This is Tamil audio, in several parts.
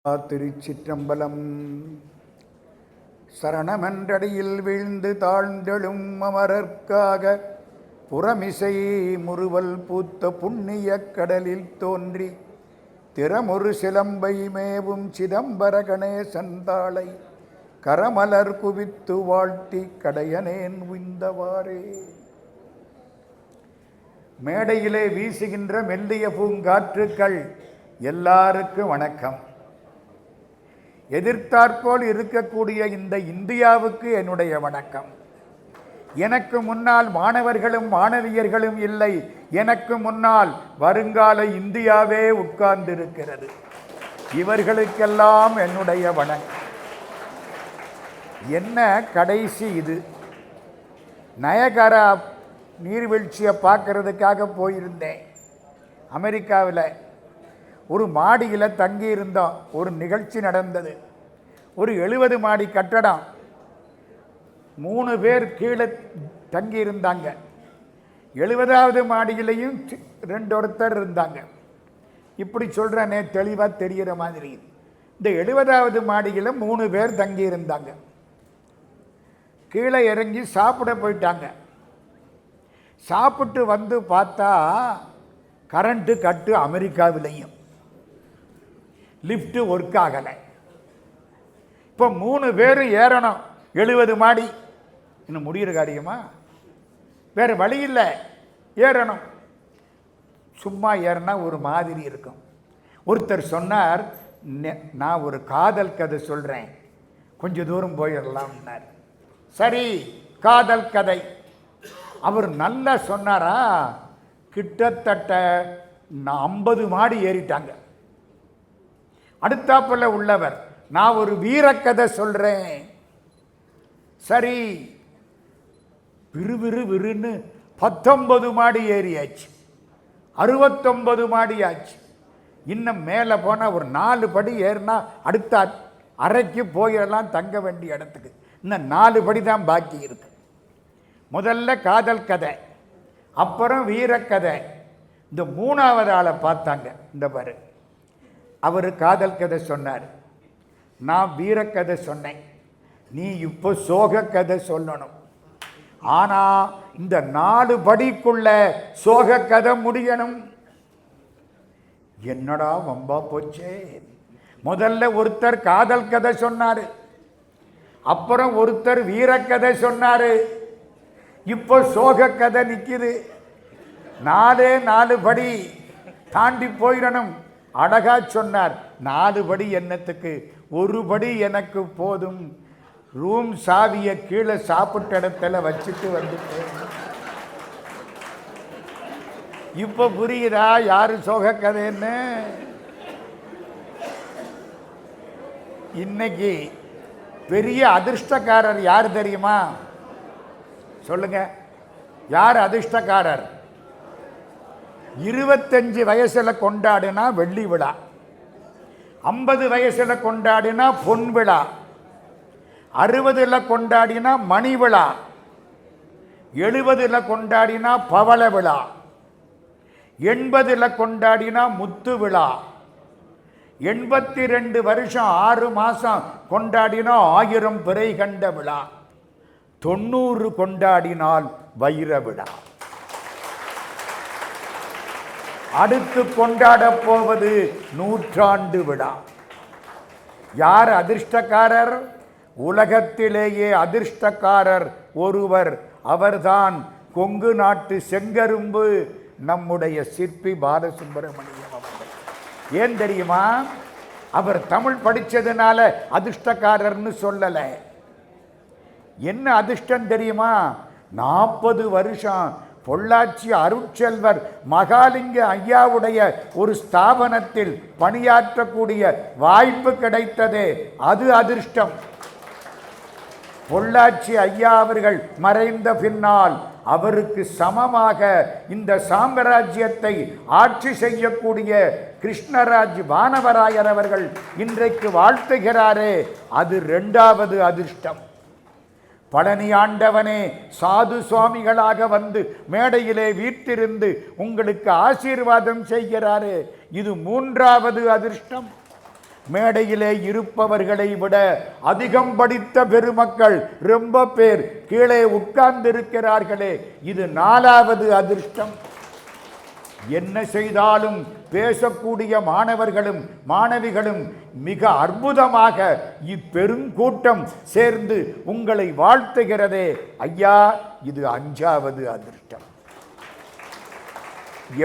திருச்சிற்றம்பலம். சரணமன்றடியில் வீழ்ந்து தாழ்ந்தெழும் அமரர்க்காக புறமிசை முறுவல் பூத்த புண்ணிய கடலில் தோன்றி திறமொரு சிலம்பை மேவும் சிதம்பர கணேசன் தாளை கரமலர் குவித்து வாழ்த்தி கடையனேன் உய்ந்தவாறே. மேடையிலே வீசுகின்ற மெல்லிய பூங்காற்றுக்கள் எல்லாருக்கும் வணக்கம். எதிர்த்தாற்போல் இருக்கக்கூடிய இந்த இந்தியாவுக்கு என்னுடைய வணக்கம். எனக்கு முன்னால் மாணவர்களும் மாணவியர்களும் இல்லை, எனக்கு முன்னால் வருங்கால இந்தியாவே உட்கார்ந்திருக்கிறது. இவர்களுக்கெல்லாம் என்னுடைய வணக்கம். என்ன கடைசி இது, நயகரா நீர்வீழ்ச்சியை பார்க்கறதுக்காக போயிருந்தேன். அமெரிக்காவில் ஒரு மாடியில் தங்கியிருந்தோம். ஒரு நிகழ்ச்சி நடந்தது. ஒரு 70 மாடி கட்டடம். 3 பேர் கீழே தங்கியிருந்தாங்க. 70வது மாடியிலையும் 2 ஒருத்தர் இருந்தாங்க. இப்படி சொல்கிறேனே, தெளிவாக தெரிகிற மாதிரி. இந்த 70வது மாடியில் 3 பேர் தங்கியிருந்தாங்க. கீழே இறங்கி சாப்பிட போயிட்டாங்க. சாப்பிட்டு வந்து பார்த்தா கரண்ட்டு கட்டு. அமெரிக்காவிலையும் லிஃப்ட்டு ஒர்க் ஆகலை. இப்போ 3 பேரும் ஏறணும் 70 மாடி. இன்னும் முடிகிற காரியமா? வேறு வழி இல்லை, ஏறணும். சும்மா ஏறினா ஒரு மாதிரி இருக்கும். ஒருத்தர் சொன்னார், நான் ஒரு காதல் கதை சொல்கிறேன், கொஞ்சம் தூரம் போயிடலாம்னார். சரி, காதல் கதை. அவர் நல்லா சொன்னாரா. கிட்டத்தட்ட 50 மாடி ஏறிட்டாங்க. அடுத்தாப்பில் உள்ளவர், நான் ஒரு வீரக்கதை சொல்கிறேன். சரி, விறுவிறுன்னு 19 மாடி ஏறியாச்சு, 69 மாடி ஆச்சு. இன்னும் மேலே போனால் ஒரு 4 படி ஏறினா அடுத்த அறைக்கு போயிடலாம், தங்க வேண்டிய இடத்துக்கு. இன்னும் 4 படி தான் பாக்கி இருக்கு. முதல்ல காதல் கதை, அப்புறம் வீரக்கதை. இந்த 3வது ஆளை பார்த்தாங்க. இந்த பாரு, அவர் காதல் கதை சொன்னார், நான் வீரக்கதை சொன்னேன். நீ இப்போ சோக கதை சொல்லணும். ஆனால் இந்த 4 படிக்குள்ள சோக கதை முடியணும். என்னடா வம்பா போச்சே. முதல்ல ஒருத்தர் காதல் கதை சொன்னார், அப்புறம் ஒருத்தர் வீரக்கதை சொன்னார், இப்போ சோக கதை நிற்கிது. 4 படி தாண்டி போயிடணும். அழகா சொன்னார், 4 படி என்னத்துக்கு, 1 படி எனக்கு போதும். ரூம் சாவியை கீழே சாப்பிட்ட இடத்துல வச்சுட்டு வந்துட்டு. இப்போ புரியுதா யாரு சோக கதைன்னு? இன்னைக்கு பெரிய அதிர்ஷ்டக்காரர் யார் தெரியுமா? சொல்லுங்க, யார் அதிர்ஷ்டக்காரர்? 25 வயசுல கொண்டாடினா வெள்ளி விழா, 50 வயசுல கொண்டாடினா பொன் விழா, 60ல் கொண்டாடினா மணி விழா, 70ல் கொண்டாடினா பவள விழா, 80ல் கொண்டாடினா முத்து விழா, 82 வருஷம் 6 மாசம் கொண்டாடினா 1000 பிறை கண்ட விழா, 90 கொண்டாடினால் வைர விழா. அடுத்து கொண்டாட போவது 100ஆண்டு விழா. யார் அதிர்ஷ்டக்காரர்? உலகத்திலேயே அதிர்ஷ்டக்காரர் ஒருவர். அவர்தான் கொங்கு நாட்டு செங்கரும்பு, நம்முடைய சிற்பி பாலசுப்பிரமணியம் அவர்கள். ஏன் தெரியுமா? அவர் தமிழ் படித்ததுனால அதிர்ஷ்டக்காரர்னு சொல்லலை. என்ன அதிர்ஷ்டம் தெரியுமா? 40 வருஷம் பொள்ளாச்சி அருட்செல்வர் மகாலிங்க ஐயாவுடைய ஒரு ஸ்தாபனத்தில் பணியாற்றக்கூடிய வாய்ப்பு கிடைத்ததே, அது அதிர்ஷ்டம். பொள்ளாச்சி ஐயா அவர்கள் மறைந்த பின்னால் அவருக்கு சமமாக இந்த சாம்ராஜ்யத்தை ஆட்சி செய்யக்கூடிய கிருஷ்ணராஜ் வானவராயர் அவர்கள் இன்றைக்கு வாழ்த்துகிறாரே, அது 2வது அதிர்ஷ்டம். பழனி ஆண்டவனே சாது சுவாமிகளாக வந்து மேடையிலே வீற்றிருந்து உங்களுக்கு ஆசீர்வாதம் செய்கிறாரே, இது 3வது அதிர்ஷ்டம். மேடையிலே இருப்பவர்களை விட அதிகம் படித்த பெருமக்கள் ரொம்ப பேர் கீழே உட்கார்ந்திருக்கிறார்களே, இது 4வது அதிர்ஷ்டம். என்ன செய்தாலும் பேசக்கூடிய மாணவர்களும் மாணவிகளும் மிக அற்புதமாக இப்பெருங்கூட்டம் சேர்ந்து உங்களை வாழ்த்துகிறதே ஐயா, இது 5வது அதிர்ஷ்டம்.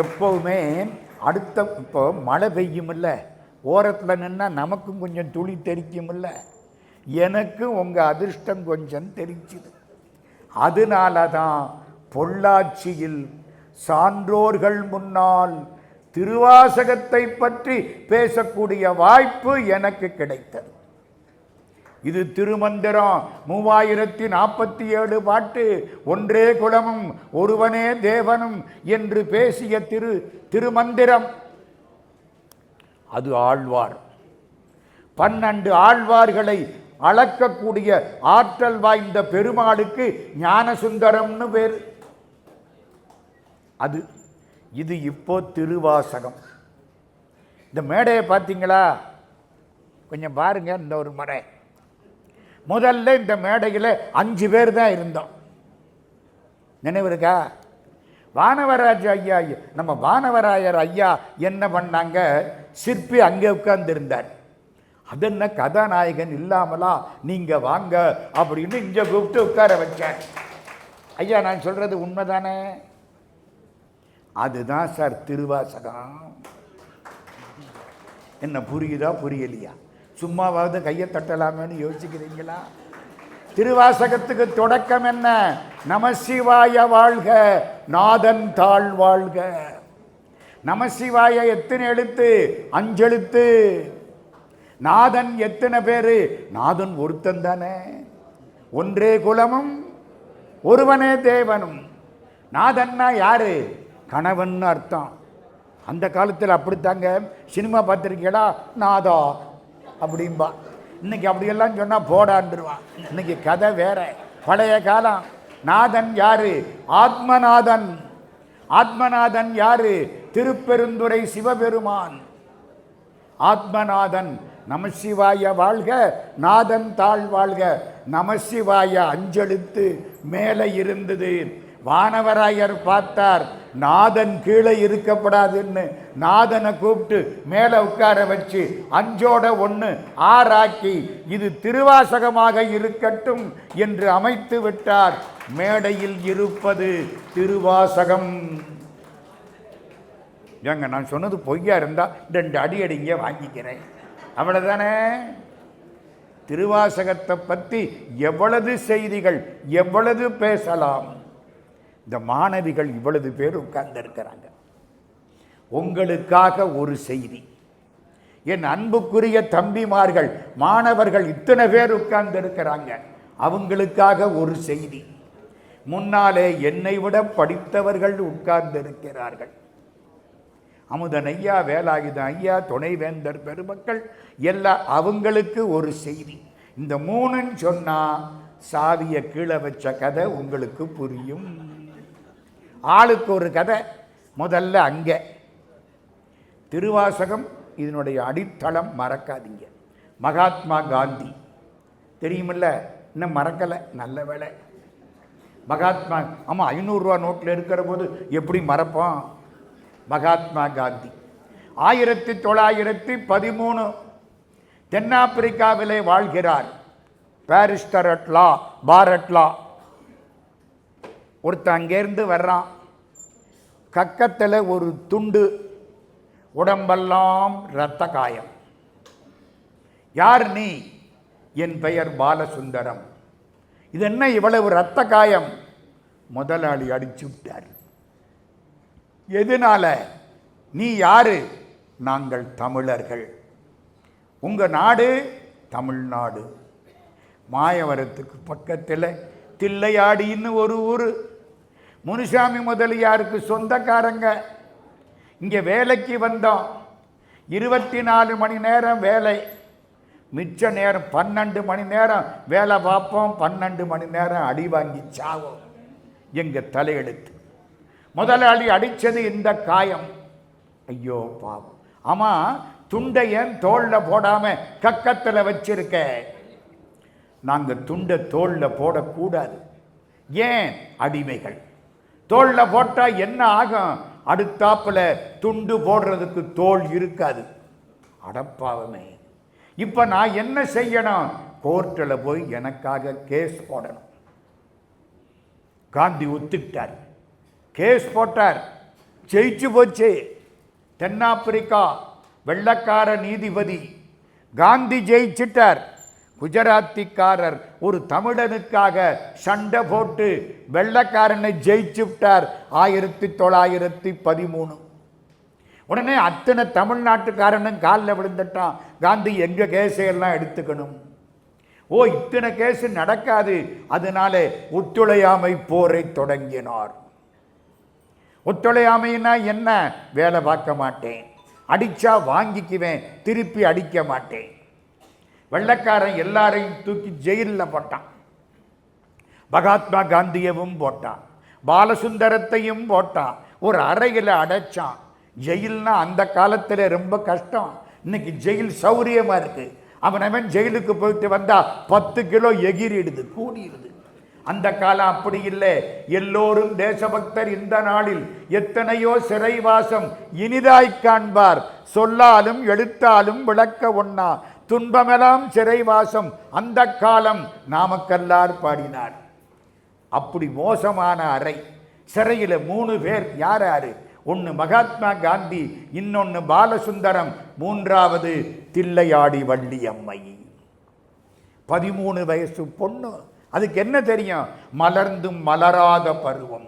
எப்பவுமே அடுத்த இப்போ மழை பெய்யும் இல்லை, ஓரத்தில் நின்னா நமக்கும் கொஞ்சம் துளி தெரிக்கும் இல்லை, எனக்கும் உங்கள் அதிர்ஷ்டம் கொஞ்சம் தெரிச்சுது. அதனால தான் பொள்ளாச்சியில் சான்றோர்கள் முன்னால் திருவாசகத்தை பற்றி பேசக்கூடிய வாய்ப்பு எனக்கு கிடைத்தது. இது திருமந்திரம் 3047 பாட்டு, ஒன்றே குலமும் ஒருவனே தேவனும் என்று பேசிய திருமந்திரம். அது ஆழ்வார். 12 ஆழ்வார்களை அளக்கக்கூடிய ஆற்றல் வாய்ந்த பெருமாளுக்கு ஞானசுந்தரம்னு பேர். அது இது இப்போ திருவாசகம். இந்த மேடையை பார்த்தீங்களா? கொஞ்சம் பாருங்க. இந்த ஒரு மடை, முதல்ல இந்த மேடையில் 5 பேர் தான் இருந்தோம். நினைவு இருக்கா? வானவராஜ ஐயா, நம்ம வானவராயர் ஐயா என்ன பண்ணாங்க, சிற்பி அங்கே உட்கார்ந்துருந்தார். அது என்ன கதாநாயகன் இல்லாமலா நீங்க வாங்க அப்படின்னு இங்கே கூப்பிட்டு உட்கார வச்சேன். ஐயா, நான் சொல்றது உண்மைதானே? அதுதான் சார் திருவாசகம். என்ன புரியுதா புரியலையா? சும்மாவாவது கையை தட்டலாமேன்னு யோசிக்கிறீங்களா? திருவாசகத்துக்கு தொடக்கம் என்ன? நமசிவாய வாழ்க, நாதன் தாழ் வாழ்க. நமசிவாய எத்தனை எழுத்து? 5 எழுத்து. நாதன் எத்தனை பேரு? நாதன் ஒருத்தன் தானே. ஒன்றே குலமும் ஒருவனே தேவனும். நாதன்னா யாரு? கணவன் அர்த்தம். அந்த காலத்தில் அப்படித்தாங்க. சினிமா பார்த்துருக்கீங்களா? நாதா அப்படின்பா. இன்னைக்கு அப்படியெல்லாம் சொன்னால் போடாண்டுருவான். இன்னைக்கு கதை வேற. பழைய காலம். நாதன் யாரு? ஆத்மநாதன். ஆத்மநாதன் யாரு? திருப்பெருந்துறை சிவபெருமான். ஆத்மநாதன். நமசிவாய வாழ்க, நாதன் தாழ் வாழ்க. நமசிவாய 5 எழுத்து மேலே இருந்தது. வானவராயர் பார்த்தார், நாதன் கீழே இருக்கப்படாதுன்னு நாதனை கூப்பிட்டு மேலே உட்கார வச்சு 5ஓட 1 6 இது திருவாசகமாக இருக்கட்டும் என்று அமைத்து விட்டார். மேடையில் இருப்பது திருவாசகம். ஏங்க, நான் சொன்னது பொய்யா இருந்தா 2 அடி அடிங்க வாங்கிக்கிறேன், அவ்வளவுதானே. திருவாசகத்தை பற்றி எவ்வளவு செய்திகள், எவ்வளவு பேசலாம். இந்த மாணவிகள் இவ்வளவு பேர் உட்கார்ந்திருக்கிறாங்க. உங்களுக்காக ஒரு செய்தி. என் அன்புக்குரிய தம்பிமார்கள், மாணவர்கள் இத்தனை பேர் உட்கார்ந்திருக்கிறாங்க. அவங்களுக்காக ஒரு செய்தி. முன்னாலே என்னை விட படித்தவர்கள் உட்கார்ந்திருக்கிறார்கள். அமுதன் ஐயா, வேலாயுதன் ஐயா, துணைவேந்தர் பெருமக்கள் எல்லாம். அவங்களுக்கு ஒரு செய்தி. இந்த 3ன்னு சொன்னா சாவியை கீழே வச்ச கதை உங்களுக்கு புரியும். ஆளுக்கு ஒரு கதை. முதல்ல அங்கே திருவாசகம், இதனுடைய அடித்தளம் மறக்காதீங்க. மகாத்மா காந்தி தெரியுமில்ல? இன்னும் மறக்கலை, நல்ல வேலை. மகாத்மா, ஆமாம், 500 ரூபா நோட்டில் இருக்கிற போது எப்படி மறப்போம்? மகாத்மா காந்தி 1913 தென்னாப்பிரிக்காவிலே வாழ்கிறார். பாரிஸ்டரட்லா, பாரட்லா ஒருத்தன் அங்கேருந்து வர்றான். கக்கத்தில் ஒரு துண்டு, உடம்பெல்லாம் இரத்த காயம். யார் நீ? என் பெயர் பாலசுந்தரம். இது என்ன இவ்வளவு இரத்த காயம்? முதலாளி அடிச்சு விட்டார். எதனால? நீ யாரு? நாங்கள் தமிழர்கள். உங்க நாடு? தமிழ்நாடு. மாயவரத்துக்கு பக்கத்தில் தில்லையாடின்னு ஒரு ஊர். முனுசாமி முதலியாருக்கு சொந்தக்காரங்க. இங்கே வேலைக்கு வந்தோம். 24 மணி நேரம் வேலை. மிச்ச நேரம் 12 மணி நேரம் வேலை பார்ப்போம். 12 மணி நேரம் அடி வாங்கி சாவோம். எங்கள் தலையெழுத்து. முதலாளி அடித்தது இந்த காயம். ஐயோ பாவம். ஆமா, துண்டை ஏன் தோல்ல போடாம கக்கத்தில் வச்சிருக்க? நாங்க துண்டை தோல்ல போடக்கூடாது. ஏன்? அடிமைகள். தோல்ல போட்டா என்ன ஆகும்? அடுத்தாப்புல துண்டு போடுறதுக்கு தோல் இருக்காது. அடப்பாவமே, இப்ப நான் என்ன செய்யணும்? கோர்ட்டில் போய் எனக்காக கேஸ் போடணும். காந்தி ஒத்துக்கிட்டார், கேஸ் போட்டார், ஜெயிச்சு போச்சு. தென்னாப்பிரிக்கா வெள்ளக்கார நீதிபதி, காந்தி ஜெயிச்சிட்டார். குஜராத்திக்காரர் ஒரு தமிழனுக்காக சண்டை போட்டு வெள்ளக்காரனை ஜெயிச்சு விட்டார் 1913. உடனே அத்தனை தமிழ்நாட்டுக்காரனும் காலில் விழுந்துட்டான். காந்தி எங்க கேஸையெல்லாம் எடுத்துக்கணும். ஓ, இத்தனை கேஸ் நடக்காது. அதனால ஒத்துழையாமை போரை தொடங்கினார். ஒத்துழையாமைன்னா என்ன? வேலை பார்க்க மாட்டேன், அடிச்சா வாங்கிக்குவேன், திருப்பி அடிக்க மாட்டேன். வெள்ளக்காரன் எல்லாரையும் தூக்கி ஜெயிலில் போட்டான். மகாத்மா காந்தியவும் போட்டான், பாலசுந்தரத்தையும் போட்டான், ஒரு அறையில் அடைச்சான். ஜெயில்னா அந்த காலத்தில் ரொம்ப கஷ்டம். இன்னைக்கு ஜெயில் சௌரியமா இருக்கு. அவன் ஜெயிலுக்கு போயிட்டு வந்தா 10 கிலோ எகிரிடுது, கூடிடுது. அந்த காலம் அப்படி இல்லை. எல்லோரும் தேசபக்தர். இந்த நாளில் எத்தனையோ சிறைவாசம் இனிதாய் காண்பார். சொல்லாலும் எழுத்தாலும் விளக்க ஒண்ணா துன்பமெல்லாம் சிறைவாசம். அந்த காலம் நாமக்கல்லார் பாடினார். அப்படி மோசமான அறை. சிறையில் 3 பேர். யார் யாரு? ஒன்று மகாத்மா காந்தி, இன்னொன்று பாலசுந்தரம், மூன்றாவது தில்லையாடி வள்ளியம்மை. 13 வயசு பொண்ணு. அதுக்கு என்ன தெரியும்? மலர்ந்தும் மலராத பருவம்,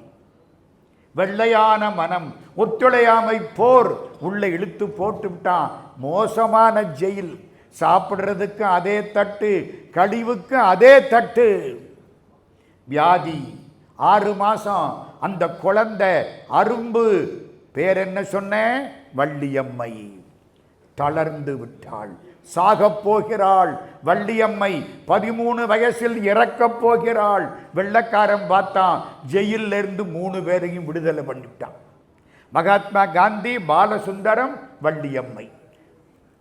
வெள்ளையான மனம். ஒத்துழையாமை போர் உள்ள இழுத்து போட்டு விட்டான். மோசமான ஜெயில். சாப்பிடுறதுக்கு அதே தட்டு, கழிவுக்கு அதே தட்டு. வியாதி 6 மாசம். அந்த குழந்தை அரும்பு. பேர் என்ன சொன்ன? வள்ளியம்மை. தளர்ந்து விட்டாள், சாகப் போகிறாள். வள்ளியம்மை 13 வயசில் இறக்கப் போகிறாள். வெள்ளக்காரன் பார்த்தான், ஜெயிலில் இருந்து 3 பேரையும் விடுதலை பண்ணிவிட்டான். மகாத்மா காந்தி, பாலசுந்தரம், வள்ளியம்மை.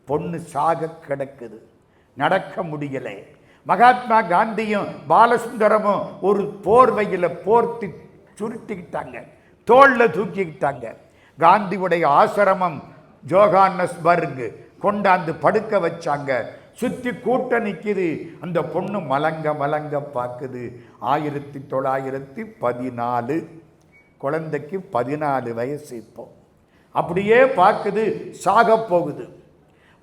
பொண்ணு சாக கிடக்குது, நடக்க முடியலை. மகாத்மா காந்தியும் பாலசுந்தரமும் ஒரு போர்வையில் போர்த்தி சுருட்டிக்கிட்டாங்க, தோல்ல தூக்கிக்கிட்டாங்க. காந்தியுடைய ஆசிரமம் ஜோகானஸ்பர்க் கொண்டாந்து படுக்க வச்சாங்க. சுற்றி கூட்ட நிற்கிது. அந்த பொண்ணு மலங்க மலங்க பார்க்குது. 1914. குழந்தைக்கு 14 வயசு. இப்போ அப்படியே பார்க்குது, சாக போகுது.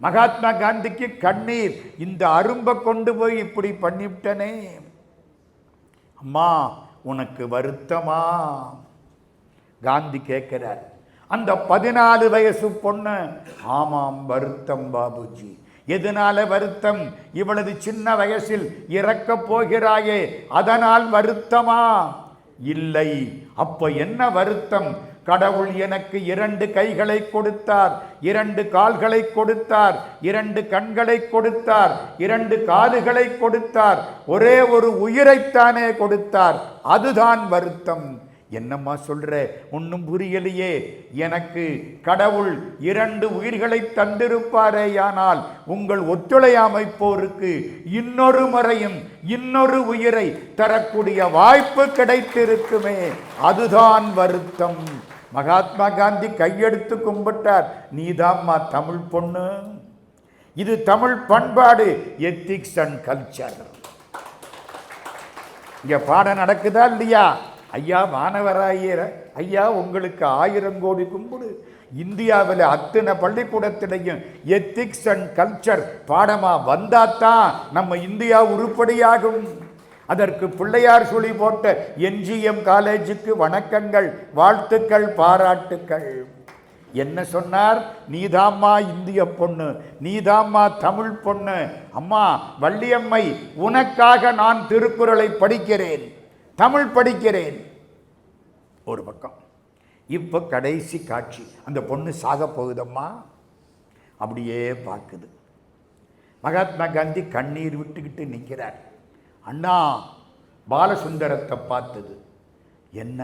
மகாத்மா காந்திக்கு கண்ணீர். இந்த அரும்பை கொண்டு போய் இப்படி பண்ணிவிட்டனே, அம்மா உனக்கு வருத்தமா? காந்தி கேட்கிறார். அந்த 14 வயசு பொண்ணு, ஆமாம் வருத்தம் பாபுஜி. எதனால வருத்தம்? இவளது சின்ன வயசில் இறக்கப் போகிறாயே, அதனால் வருத்தமா? இல்லை. அப்ப என்ன வருத்தம்? கடவுள் எனக்கு 2 கைகளை கொடுத்தார், 2 கால்களை கொடுத்தார், 2 கண்களை கொடுத்தார், 2 காதுகளை கொடுத்தார், ஒரே ஒரு உயிரைத்தானே கொடுத்தார். அதுதான் வருத்தம். என்னம்மா சொல்ற? ஒன்றும் புரியலையே. எனக்கு கடவுள் 2 உயிர்களை தந்திருப்பாரேயானால் உங்கள் ஒத்துழையாமை போருக்கு இன்னொரு முறையும் இன்னொரு உயிரை தரக்கூடிய வாய்ப்பு கிடைத்திருக்குமே, அதுதான் வருத்தம். மகாத்மா காந்தி கையெடுத்து கும்பிட்டார். நீதாம்மா தமிழ் பொண்ணு, இது தமிழ் பண்பாடு, எத்திக்ஸ் அண்ட் கல்ச்சர். இங்க பாடம் நடக்குதா இல்லையா? ஐயா வானவராயர் ஐயா, உங்களுக்கு 1000 கோடி கும்பிடு. இந்தியாவில் அத்தனை பள்ளிக்கூடத்திலையும் எத்திக்ஸ் அண்ட் கல்ச்சர் பாடமா வந்தாத்தான் நம்ம இந்தியா உருப்படியாகும். அதற்கு பிள்ளையார் சொல்லி போட்ட என்ஜிஎம் காலேஜுக்கு வணக்கங்கள், வாழ்த்துக்கள், பாராட்டுக்கள். என்ன சொன்னார்? நீதாம்மா இந்திய பொண்ணு, நீதாம்மா தமிழ் பொண்ணு. அம்மா வள்ளியம்மை, உனக்காக நான் திருக்குறளை படிக்கிறேன், தமிழ் படிக்கிறேன். ஒரு பக்கம். இப்போ கடைசி காட்சி, அந்த பொண்ணு சாக போகுதம்மா. அப்படியே பார்க்குது. மகாத்மா காந்தி கண்ணீர் விட்டுக்கிட்டு நிற்கிறார். அண்ணா, பாலசுந்தரத்தை பார்த்தது என்ன?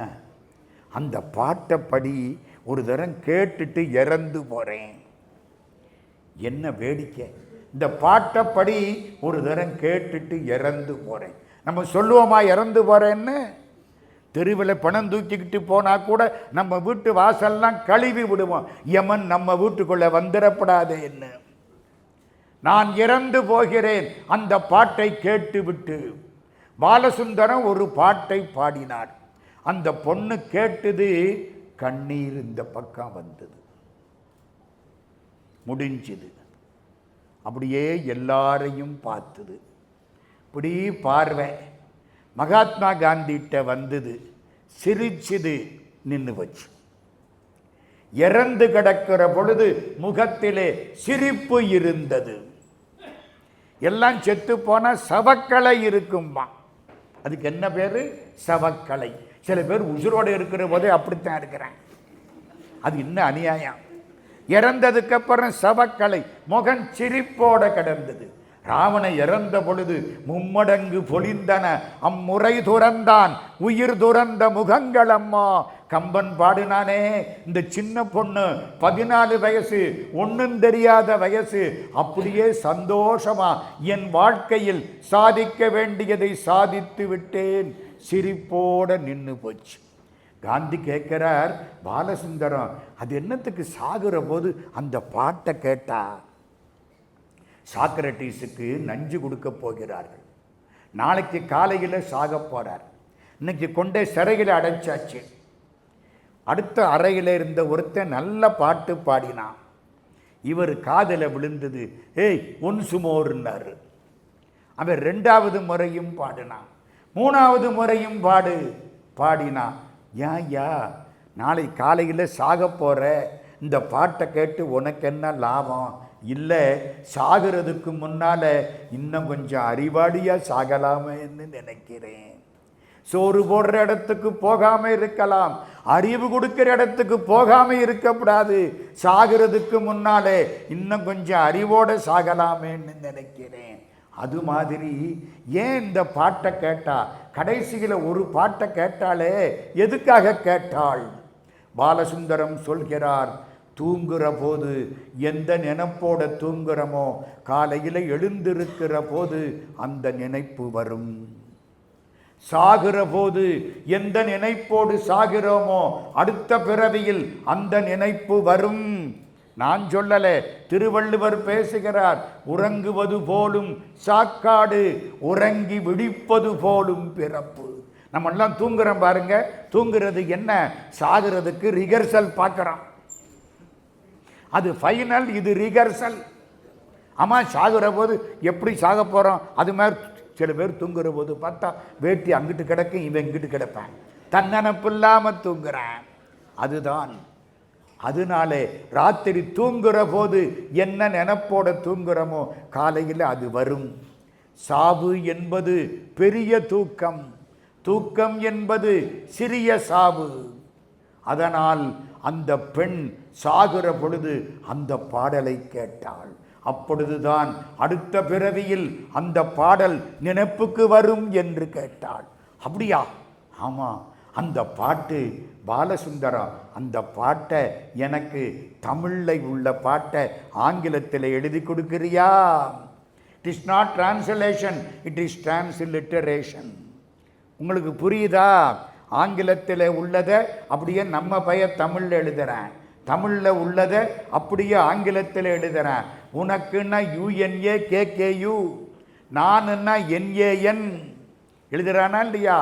அந்த பாட்டை படி, ஒரு தரம் கேட்டுட்டு இறந்து போகிறேன். என்ன வேடிக்கை! இந்த பாட்டப்படி ஒரு தரம் கேட்டுட்டு இறந்து போகிறேன். நம்ம சொல்லுவோமா இறந்து போகிறேன்னு? தெருவில் பணம் தூக்கிக்கிட்டு போனால் கூட நம்ம வீட்டு வாசல்லாம் கழுவி விடுவோம், யமன் நம்ம வீட்டுக்குள்ளே வந்துடப்படாதே என்ன. நான் இறந்து போகிறேன் அந்த பாட்டை கேட்டுவிட்டு பாலசுந்தரம் ஒரு பாட்டை பாடினார். அந்த பொண்ணு கேட்டது, கண்ணீர் இந்த பக்கம் வந்தது, முடிஞ்சது. அப்படியே எல்லாரையும் பார்த்தது. இப்படி பார்வை மகாத்மா காந்திகிட்ட வந்தது, சிரிச்சுது, நின்று வச்சு. இறந்து கிடக்கிற பொழுது முகத்திலே சிரிப்பு இருந்தது. எல்லாம் செத்து போனா சவக்கலை இருக்கும்பா. அதுக்கு என்ன பேரு? சவக்கலை. சில பேர் உசுரோடு இருக்கிற போதே அப்படித்தான் இருக்கிறாங்க. அது இன்னும் அநியாயம். இறந்ததுக்கு அப்புறம் சவக்கலை, முகம் சிரிப்போட கிடந்தது. ராவண இறந்த பொழுது மும்மடங்கு பொழிந்தன அம்முறை துறந்தான் உயிர் துறந்த முகங்கள் அம்மா. கம்பன் பாடினானே, இந்த சின்ன பொண்ணு 14 வயசு, ஒன்றும் தெரியாத வயசு, அப்படியே சந்தோஷமா என் வாழ்க்கையில் சாதிக்க வேண்டியதை சாதித்து விட்டேன், சிரிப்போட நின்று போச்சு. காந்தி கேட்கிறார், பாலசுந்தரம் அது என்னத்துக்கு சாகுற போது அந்த பாட்டை கேட்டா? சாக்ரட்டிஸுக்கு நஞ்சு கொடுக்க போகிறார்கள், நாளைக்கு காலையில் சாக போறார். இன்னைக்கு கொண்டே சிறையில் அடைச்சாச்சு. அடுத்த அறையில் இருந்த ஒருத்தன் நல்ல பாட்டு பாடினான். இவர் காதில் விழுந்தது, ஏய் ஒன்சு மோர்னாரு. அவன் 2வது முறையும் பாடினான், 3வது முறையும் பாடினான். யா நாளை காலையில் சாக போகிற, இந்த பாட்டை கேட்டு உனக்கு என்ன லாபம்? இல்லை, சாகிறதுக்கு முன்னால் இன்னும் கொஞ்சம் அறிவாளியாக சாகலாமேன்னு நினைக்கிறேன். சோறு போடுற இடத்துக்கு போகாமல் இருக்கலாம், அறிவு கொடுக்குற இடத்துக்கு போகாமல் இருக்கக்கூடாது. சாகிறதுக்கு முன்னாலே இன்னும் கொஞ்சம் அறிவோடு சாகலாமேன்னு நினைக்கிறேன். அது மாதிரி ஏன் இந்த பாட்டை கேட்டா? கடைசியில் ஒரு பாட்டை கேட்டாலே எதுக்காக கேட்டாள்? பாலசுந்தரம் சொல்கிறார், தூங்குற போது எந்த நினைப்போட தூங்குறமோ காலையில் எழுந்திருக்கிற போது அந்த நினைப்பு வரும். சாகிற போது எந்த நினைப்போடு சாகிறோமோ அடுத்த பிறவியில் அந்த நினைப்பு வரும். நான் சொல்லல, திருவள்ளுவர் பேசுகிறார், உறங்குவது போலும் சாக்காடு, உறங்கி விழிப்பது போலும் பிறப்பு. நம்ம எல்லாம் தூங்குறோம் பாருங்க, தூங்குறது என்ன? சாகிறதுக்கு ரிகர்சல் பார்க்குறோம். அது ஃபைனல், இது ரிகர்சல். ஆமாம், சாகுற போது எப்படி சாக போகிறோம் அது மாதிரி சில பேர் தூங்குற போது பார்த்தா வேட்டி அங்கிட்டு கிடக்கும், இவன் இங்கிட்டு கிடப்பேன், தன்னனப்பு இல்லாமல் தூங்குறான். அதுதான். அதனாலே ராத்திரி தூங்குற போது என்ன நினைப்போட தூங்குறோமோ காலையில் அது வரும். சாவு என்பது பெரிய தூக்கம், தூக்கம் என்பது சிறிய சாவு. அதனால் அந்த பெண் சாகுற பொழுது அந்த பாடலை கேட்டாள். அப்பொழுதுதான் அடுத்த பிறவியில் அந்த பாடல் நினைப்புக்கு வரும் என்று கேட்டாள். அப்படியா? ஆமாம், அந்த பாட்டு பாலசுந்தரம் அந்த பாட்டை எனக்கு தமிழில் உள்ள பாட்டை ஆங்கிலத்தில் எழுதி கொடுக்குறியா? It is not translation, it is transliteration. உங்களுக்கு புரியுதா? ஆங்கிலத்தில் உள்ளதை அப்படியே நம்ம பையன் தமிழில் எழுதுகிறேன், தமிழில் உள்ளதை அப்படியே ஆங்கிலத்தில் எழுதுகிறேன். உனக்குன்னா யுஎன்ஏ கேகேயு, நானுன்னா என்ஏஎன் எழுதுறானா இல்லையா?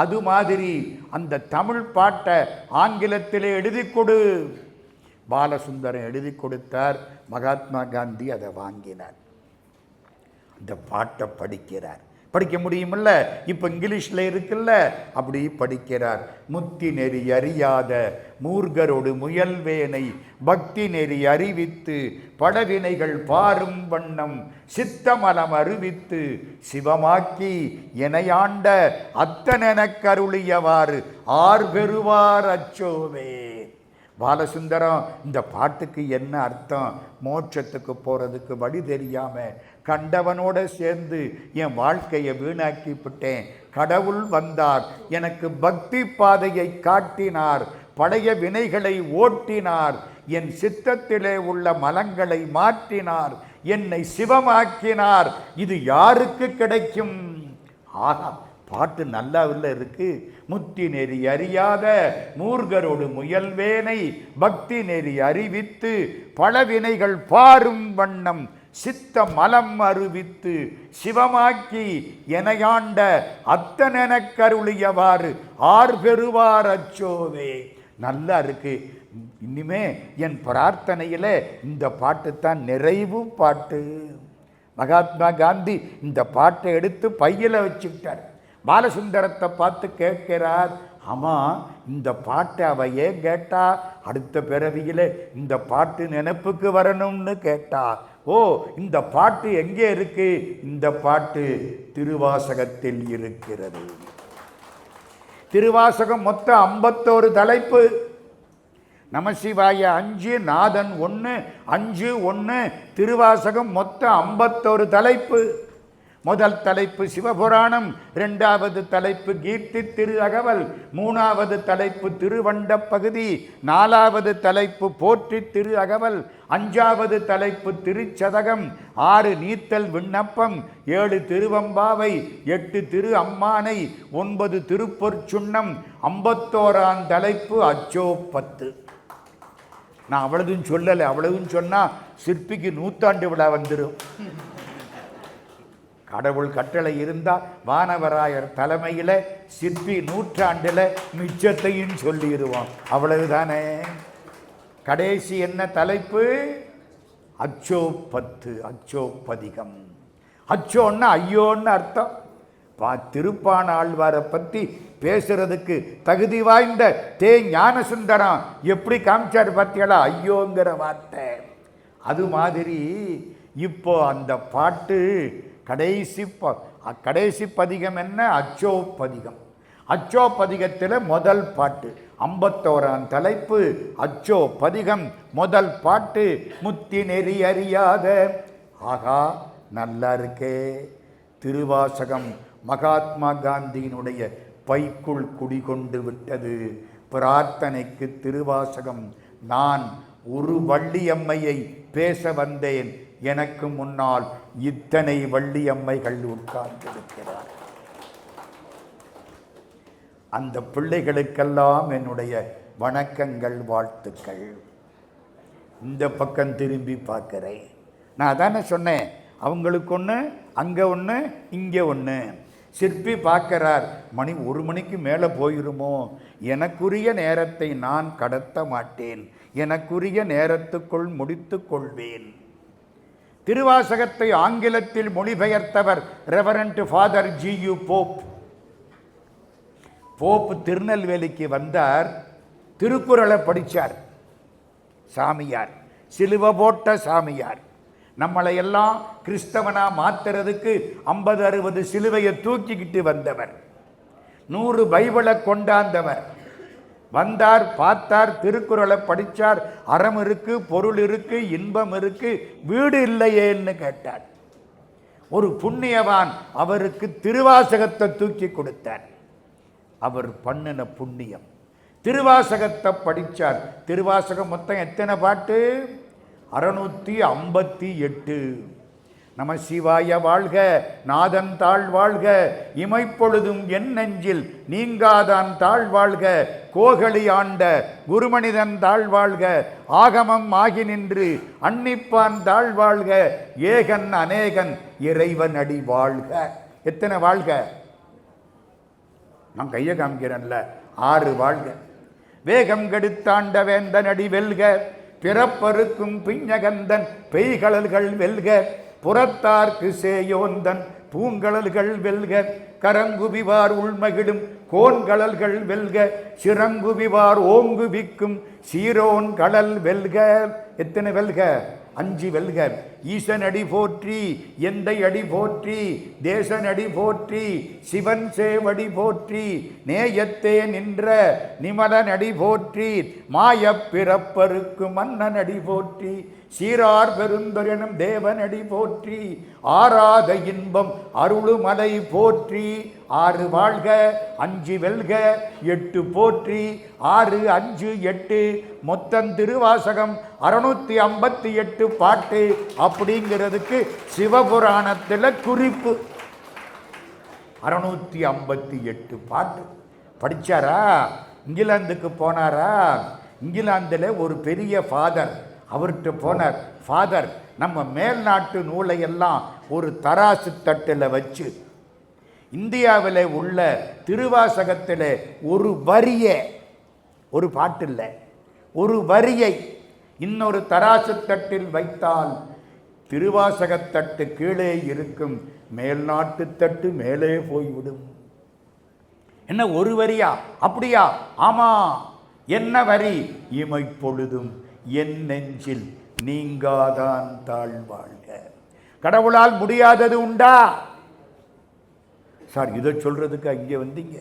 அது மாதிரி அந்த தமிழ் பாட்டை ஆங்கிலத்தில் எழுதி கொடு. பாலசுந்தரம் எழுதி கொடுத்தார், மகாத்மா காந்தி அதை வாங்கினார். அந்த பாட்டை படிக்கிறார். படிக்க முடியுமில்ல, இப்போ இங்கிலீஷில் இருக்குல்ல, அப்படி படிக்கிறார். முத்தி நெறி அறியாத மூர்கரோடு முயல்வேனை பக்தி நெறி அறிவித்து படவினைகள் பாரும் வண்ணம் சித்தமலம் அறிவித்து சிவமாக்கி எனையாண்ட அத்தனெனக் கருளியவாறு ஆர் பெறுவார் அச்சோவே. பாலசுந்தரம் இந்த பாட்டுக்கு என்ன அர்த்தம்? மோட்சத்துக்கு போகிறதுக்கு வழி தெரியாமல் கண்டவனோட சேர்ந்து என் வாழ்க்கையை வீணாக்கி விட்டேன். கடவுள் வந்தார், எனக்கு பக்தி பாதையை காட்டினார், பழைய வினைகளை ஓட்டினார், என் சித்தத்திலே உள்ள மலங்களை மாற்றினார், என்னை சிவமாக்கினார். இது யாருக்கு கிடைக்கும்? ஆகா, பாட்டு நல்லா இருக்கு. முத்தி நெறி அறியாத மூர்கரோடு முயல்வேனை பக்தி நெறி அறிவித்து பலவினைகள் பாரும் வண்ணம் சித்த மலம் அறிவித்து சிவமாக்கி எனையாண்ட அத்தனெனக் கருளியவாறு ஆர் பெறுவார் அச்சோவே. நல்லா இருக்கு. இனிமே என் பிரார்த்தனையில் இந்த பாட்டு தான் நிறைவு பாட்டு. மகாத்மா காந்தி இந்த பாட்டை எடுத்து பையில் வச்சுக்கிட்டார். பாலசுந்தரத்தை பார்த்து கேட்கிறார், ஆமாம் இந்த பாட்டை அவ ஏன் கேட்டா? அடுத்த பிறவியில் இந்த பாட்டு நினைப்புக்கு வரணும்னு கேட்டா. ஓ, இந்த பாட்டு எங்கே இருக்கு? இந்த பாட்டு திருவாசகத்தில் இருக்கிறது. திருவாசகம் மொத்தம் 51 தலைப்பு. நமசிவாய 5, நாதன் 1, 5, 1. திருவாசகம் மொத்தம் 51 தலைப்பு. முதல் தலைப்பு சிவபுராணம், 2வது தலைப்பு கீர்த்தி திரு அகவல், 3வது தலைப்பு திருவண்ட பகுதி, 4வது தலைப்பு போற்றி திரு அகவல், 5வது தலைப்பு திருச்சதகம், 6 நீத்தல் விண்ணப்பம், 7 திருவம்பாவை, 8 திரு அம்மானை, 9 திருப்பொற்சுண்ணம், 51ஆம் தலைப்பு அச்சோ 10. நான் அவ்வளவும் சொல்லலை. அவ்வளவும் சொன்னால் சிற்பிக்கு 100ஆண்டு விழா வந்துடும். கடவுள் கட்டளை இருந்தால் வானவராயர் தலைமையில் சிற்பி 100ஆண்டில் மிச்சத்தையும் சொல்லிடுவோம். அவ்வளவுதானே. கடைசி என்ன தலைப்பு? அச்சோ 10, அச்சோ பதிகம். அச்சோன்னா ஐயோன்னு அர்த்தம். திருப்பான ஆழ்வாரை பற்றி பேசுறதுக்கு தகுதி வாய்ந்த ஞானசுந்தரம் எப்படி காமிச்சார் பார்த்தீங்களா? ஐயோங்கிற வார்த்தை. அது மாதிரி இப்போ அந்த பாட்டு கடைசி பதிகம் என்ன? அச்சோ பதிகம். அச்சோ பதிகத்தில் முதல் பாட்டு 51ஆம் தலைப்பு அச்சோ பதிகம். முதல் பாட்டு முத்தி நெறி அறியாத. ஆகா, நல்லா இருக்கே. திருவாசகம் மகாத்மா காந்தியினுடைய பைக்குள் குடிகொண்டு விட்டது. பிரார்த்தனைக்கு திருவாசகம். நான் ஒரு வள்ளியம்மையை பேச வந்தேன். எனக்கு முன்னால் இத்தனை வள்ளியம்மைகள் உட்கார்ந்திருக்கிறார். அந்த பிள்ளைகளுக்கெல்லாம் என்னுடைய வணக்கங்கள், வாழ்த்துக்கள். இந்த பக்கம் திரும்பி பார்க்கிறேன். நான் தானே சொன்னேன், அவங்களுக்கு ஒன்று, அங்கே ஒன்று, இங்கே ஒன்று. சிற்பி பார்க்கிறார், மணி 1 மணிக்கு மேலே போயிருமோ, எனக்குரிய நேரத்தை நான் கடத்த மாட்டேன், எனக்குரிய நேரத்துக்குள் முடித்து கொள்வேன். திருவாசகத்தை ஆங்கிலத்தில் மொழிபெயர்த்தவர் reverend father G.U. Pope. Pope திருநெல்வேலிக்கு வந்தார். திருக்குறளை படித்தார். சாமியார், சிலுவை போட்ட சாமியார். நம்மளையெல்லாம் கிறிஸ்தவனா மாத்துறதுக்கு 50-60 சிலுவையை தூக்கிக்கிட்டு வந்தவர். 100 பைபிளை கொண்டாந்தவர். வந்தார், பார்த்தார், திருக்குறளை படித்தார். அறம் இருக்கு, பொருள் இருக்கு, இன்பம் இருக்கு, வீடு இல்லையேன்னு கேட்டார். ஒரு புண்ணியவான் அவருக்கு திருவாசகத்தை தூக்கி கொடுத்தார். அவர் பண்ணின புண்ணியம். திருவாசகத்தை படித்தார். திருவாசகம் மொத்தம் எத்தனை பாட்டு? 658. நம சிவாய வாழ்க, நாதன் தாழ் வாழ்க, இமைப்பொழுதும் என் நெஞ்சில் நீங்காதான் தாழ் வாழ்க, கோகலி ஆண்ட குருமனிதன் தாழ் வாழ்க, ஆகமம் ஆகி நின்று அன்னிப்பான் தாழ் வாழ்க, ஏகன் அநேகன் இறைவன் அடி வாழ்க. எத்தனை வாழ்க? நான் கையை காமிக்கிறேன்ல, 6 வாழ்க. வேகம் கெடுத்தாண்ட வேந்தன் அடி வெல்க, பிறப்பருக்கும் பிஞ்சகந்தன் பெய்கழல்கள் வெல்க, புறத்தார்க்கு சேயோந்தன் பூங்கழல்கள் வெல்க, கரங்குவிவார் உள்மகிடும் கோன்கழல்கள் வெல்க, சிறங்குவிவார் ஓங்குவிக்கும் சீரோன் கடல் வெல்க. எத்தனை வெல்க? 5 வெல்க. ஈசனடி போற்றி, எந்தை அடி போற்றி, தேசனடி போற்றி, சிவன் சேவடி போற்றி, நேயத்தே நின்ற நிமலன் அடி போற்றி, மாயப் பிறப்பருக்கு மன்னன் அடி போற்றி, சீரார் பெருந்தொரெனும் தேவனடி போற்றி, ஆராத இன்பம் அருளுமலை போற்றி. 6 வாழ்க 5 வெல்க 8 போற்றி. 6 5 8 மொத்தம் திருவாசகம் 658 பாட்டு அப்படிங்கிறதுக்கு சிவபுராணத்தில் குறிப்பு. 658 பாட்டு படிச்சாரா? இங்கிலாந்துக்கு போனாரா? இங்கிலாந்தில் ஒரு பெரிய ஃபாதர், அவர்கிட்ட போனார். ஃபாதர், நம்ம மேல்நாட்டு நூலை எல்லாம் ஒரு தராசு தட்டில் வச்சு இந்தியாவில் உள்ள திருவாசகத்தில் ஒரு வரியை, ஒரு பாட்டு இல்லை, ஒரு வரியை இன்னொரு தராசு தட்டில் வைத்தால் திருவாசகத்தட்டு கீழே இருக்கும், மேல்நாட்டு தட்டு மேலே போய்விடும். என்ன ஒரு வரியா? அப்படியா? ஆமா. என்ன வரி? இமைப்பொழுதும் என் நெஞ்சில் நீங்காதான் தாழ்வாழ்க. கடவுளால் முடியாதது உண்டா? சார், இதை சொல்றதுக்கு இங்கே வந்தீங்க?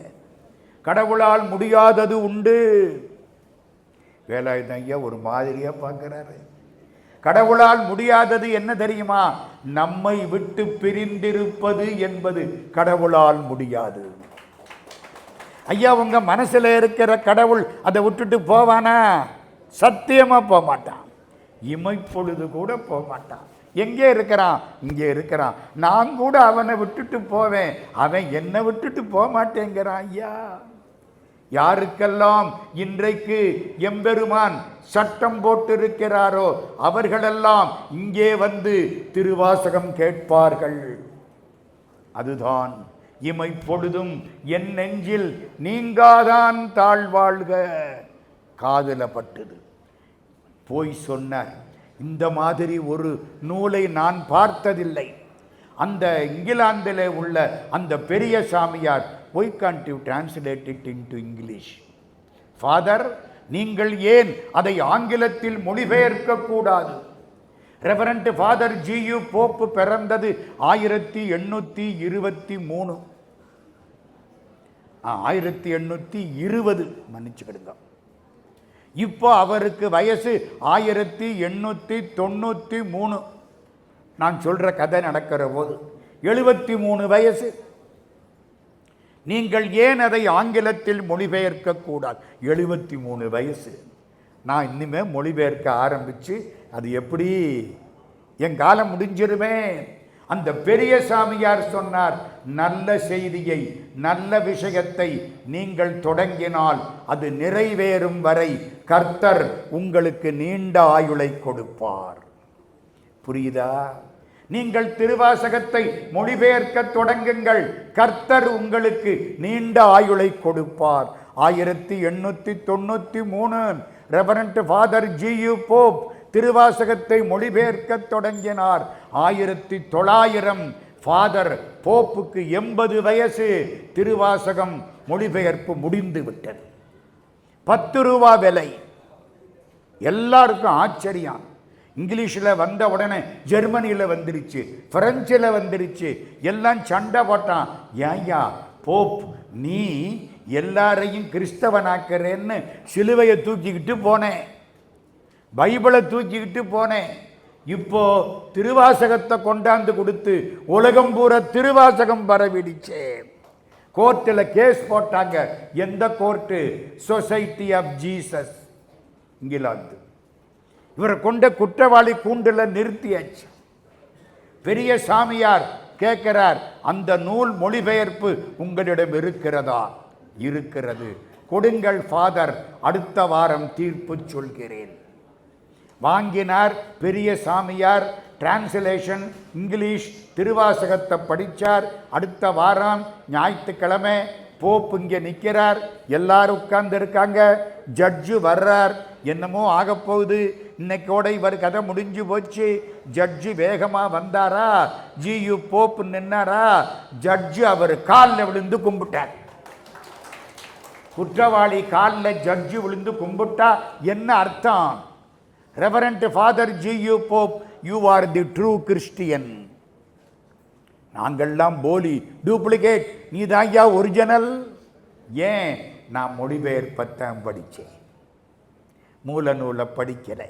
கடவுளால் முடியாதது உண்டு. வேலாயுதம் ஐயா ஒரு மாதிரியா பார்க்கிறாரு. கடவுளால் முடியாதது என்ன தெரியுமா? நம்மை விட்டு பிரிந்திருப்பது என்பது கடவுளால் முடியாது. ஐயா, உங்க மனசுல இருக்கிற கடவுள் அதை விட்டுட்டு போவானா? சத்தியமா போக மாட்டான். இமைப்பொழுது கூட போக மாட்டான். எங்கே இருக்கிறான்? இங்கே இருக்கிறான். நான் கூட அவனை விட்டுட்டு போவேன், அவன் என்னை விட்டுட்டு போக மாட்டேங்கிறான். ஐயா, யாருக்கெல்லாம் இன்றைக்கு எம்பெருமான் சட்டம் போட்டிருக்கிறாரோ அவர்களெல்லாம் இங்கே வந்து திருவாசகம் கேட்பார்கள். அதுதான் இமைப்பொழுதும் என் நெஞ்சில் நீங்காதான் தாழ்வாழ்க. காதுல பட்டது. போய் சொன்னார். இந்த மாதிரி ஒரு நூலை நான் பார்த்ததில்லை. அந்த இங்கிலாந்தில் உள்ள அந்த பெரிய சாமியார், why can't you translate it into English? Father, நீங்கள் ஏன் அதை ஆங்கிலத்தில் மொழிபெயர்க்க கூடாது? ரெவரண்ட் ஃபாதர் ஜியு போப் பிறந்தது 1823. 1820, மன்னிச்சுக்கிடுங்க. இப்போ அவருக்கு வயசு 1893. நான் சொல்ற கதை நடக்கிற போது 73 வயசு. நீங்கள் ஏன் அதை ஆங்கிலத்தில் மொழிபெயர்க்க கூடாது? 73 வயசு. நான் இனிமே மொழிபெயர்க்க ஆரம்பிச்சு அது எப்படி என் காலம் முடிஞ்சிருமே. அந்த பெரிய சாமியார் சொன்னார், நல்ல செய்தியை, நல்ல விஷயத்தை நீங்கள் தொடங்கினால் அது நிறைவேறும் வரை கர்த்தர் உங்களுக்கு நீண்ட ஆயுளை கொடுப்பார். புரியுதா? நீங்கள் திருவாசகத்தை மொழிபெயர்க்க தொடங்குங்கள், கர்த்தர் உங்களுக்கு நீண்ட ஆயுளை கொடுப்பார். 1893 ரெவரண்ட் ஃபாதர் ஜியு போப் திருவாசகத்தை மொழிபெயர்க்க தொடங்கினார். 1900 ஃபாதர் போப்புக்கு 80 வயசு. திருவாசகம் மொழிபெயர்ப்பு முடிந்து விட்டது. 10 ரூபா விலை. எல்லாருக்கும் ஆச்சரியம். இங்கிலீஷில் வந்த உடனே ஜெர்மனியில் வந்துருச்சு, பிரெஞ்சில் வந்துருச்சு. எல்லாம் சண்டை போட்டான். ஏய்யா போப், நீ எல்லாரையும் கிறிஸ்தவனாக்கிறேன்னு சிலுவையை தூக்கிக்கிட்டு போனேன், பைபிளை தூக்கிக்கிட்டு போனேன். இப்போ திருவாசகத்தை கொண்டாந்து கொடுத்து உலகம் பூரா திருவாசகம் பரவிடுச்சே. கோர்ட்டில் கேஸ் போட்டாங்க. எந்த court? Society of Jesus, England. இவரை கொண்ட குற்றவாளி கூண்டில் நிறுத்தியாச்சு. பெரிய சாமியார் கேட்கிறார், அந்த நூல் மொழிபெயர்ப்பு உங்களிடம் இருக்கிறதா? இருக்கிறது, கொடுங்கள் ஃபாதர், அடுத்த வாரம் தீர்ப்பு சொல்கிறேன். வாங்கினார் பெரிய சாமியார். டிரான்ஸ்லேஷன் இங்கிலீஷ் திருவாசகத்தை படித்தார். அடுத்த வாரம் ஞாயிற்றுக்கிழமை போப் இங்கே நிற்கிறார். எல்லாரும் உட்கார்ந்து இருக்காங்க. ஜட்ஜு வர்றார். என்னமோ ஆகப்போகுது, இன்னைக்கோட இவர் கதை முடிஞ்சு போச்சு. ஜட்ஜு வேகமாக வந்தாரா? ஜியு போப் நின்னாரா? ஜட்ஜு அவர் காலில் விழுந்து கும்பிட்டார். குற்றவாளி காலில் ஜட்ஜு விழுந்து கும்பிட்டா என்ன அர்த்தம்? Reverend father G U Pope, you are the true Christian. நாங்கள்லாம் போலி, டூப்ளிகேட், நீ தான் ஐயா ஒரிஜினல். ஏன்? நான் மொழிபெயர்ப்பத்தான் படித்தேன், மூல நூலை படிக்கலை.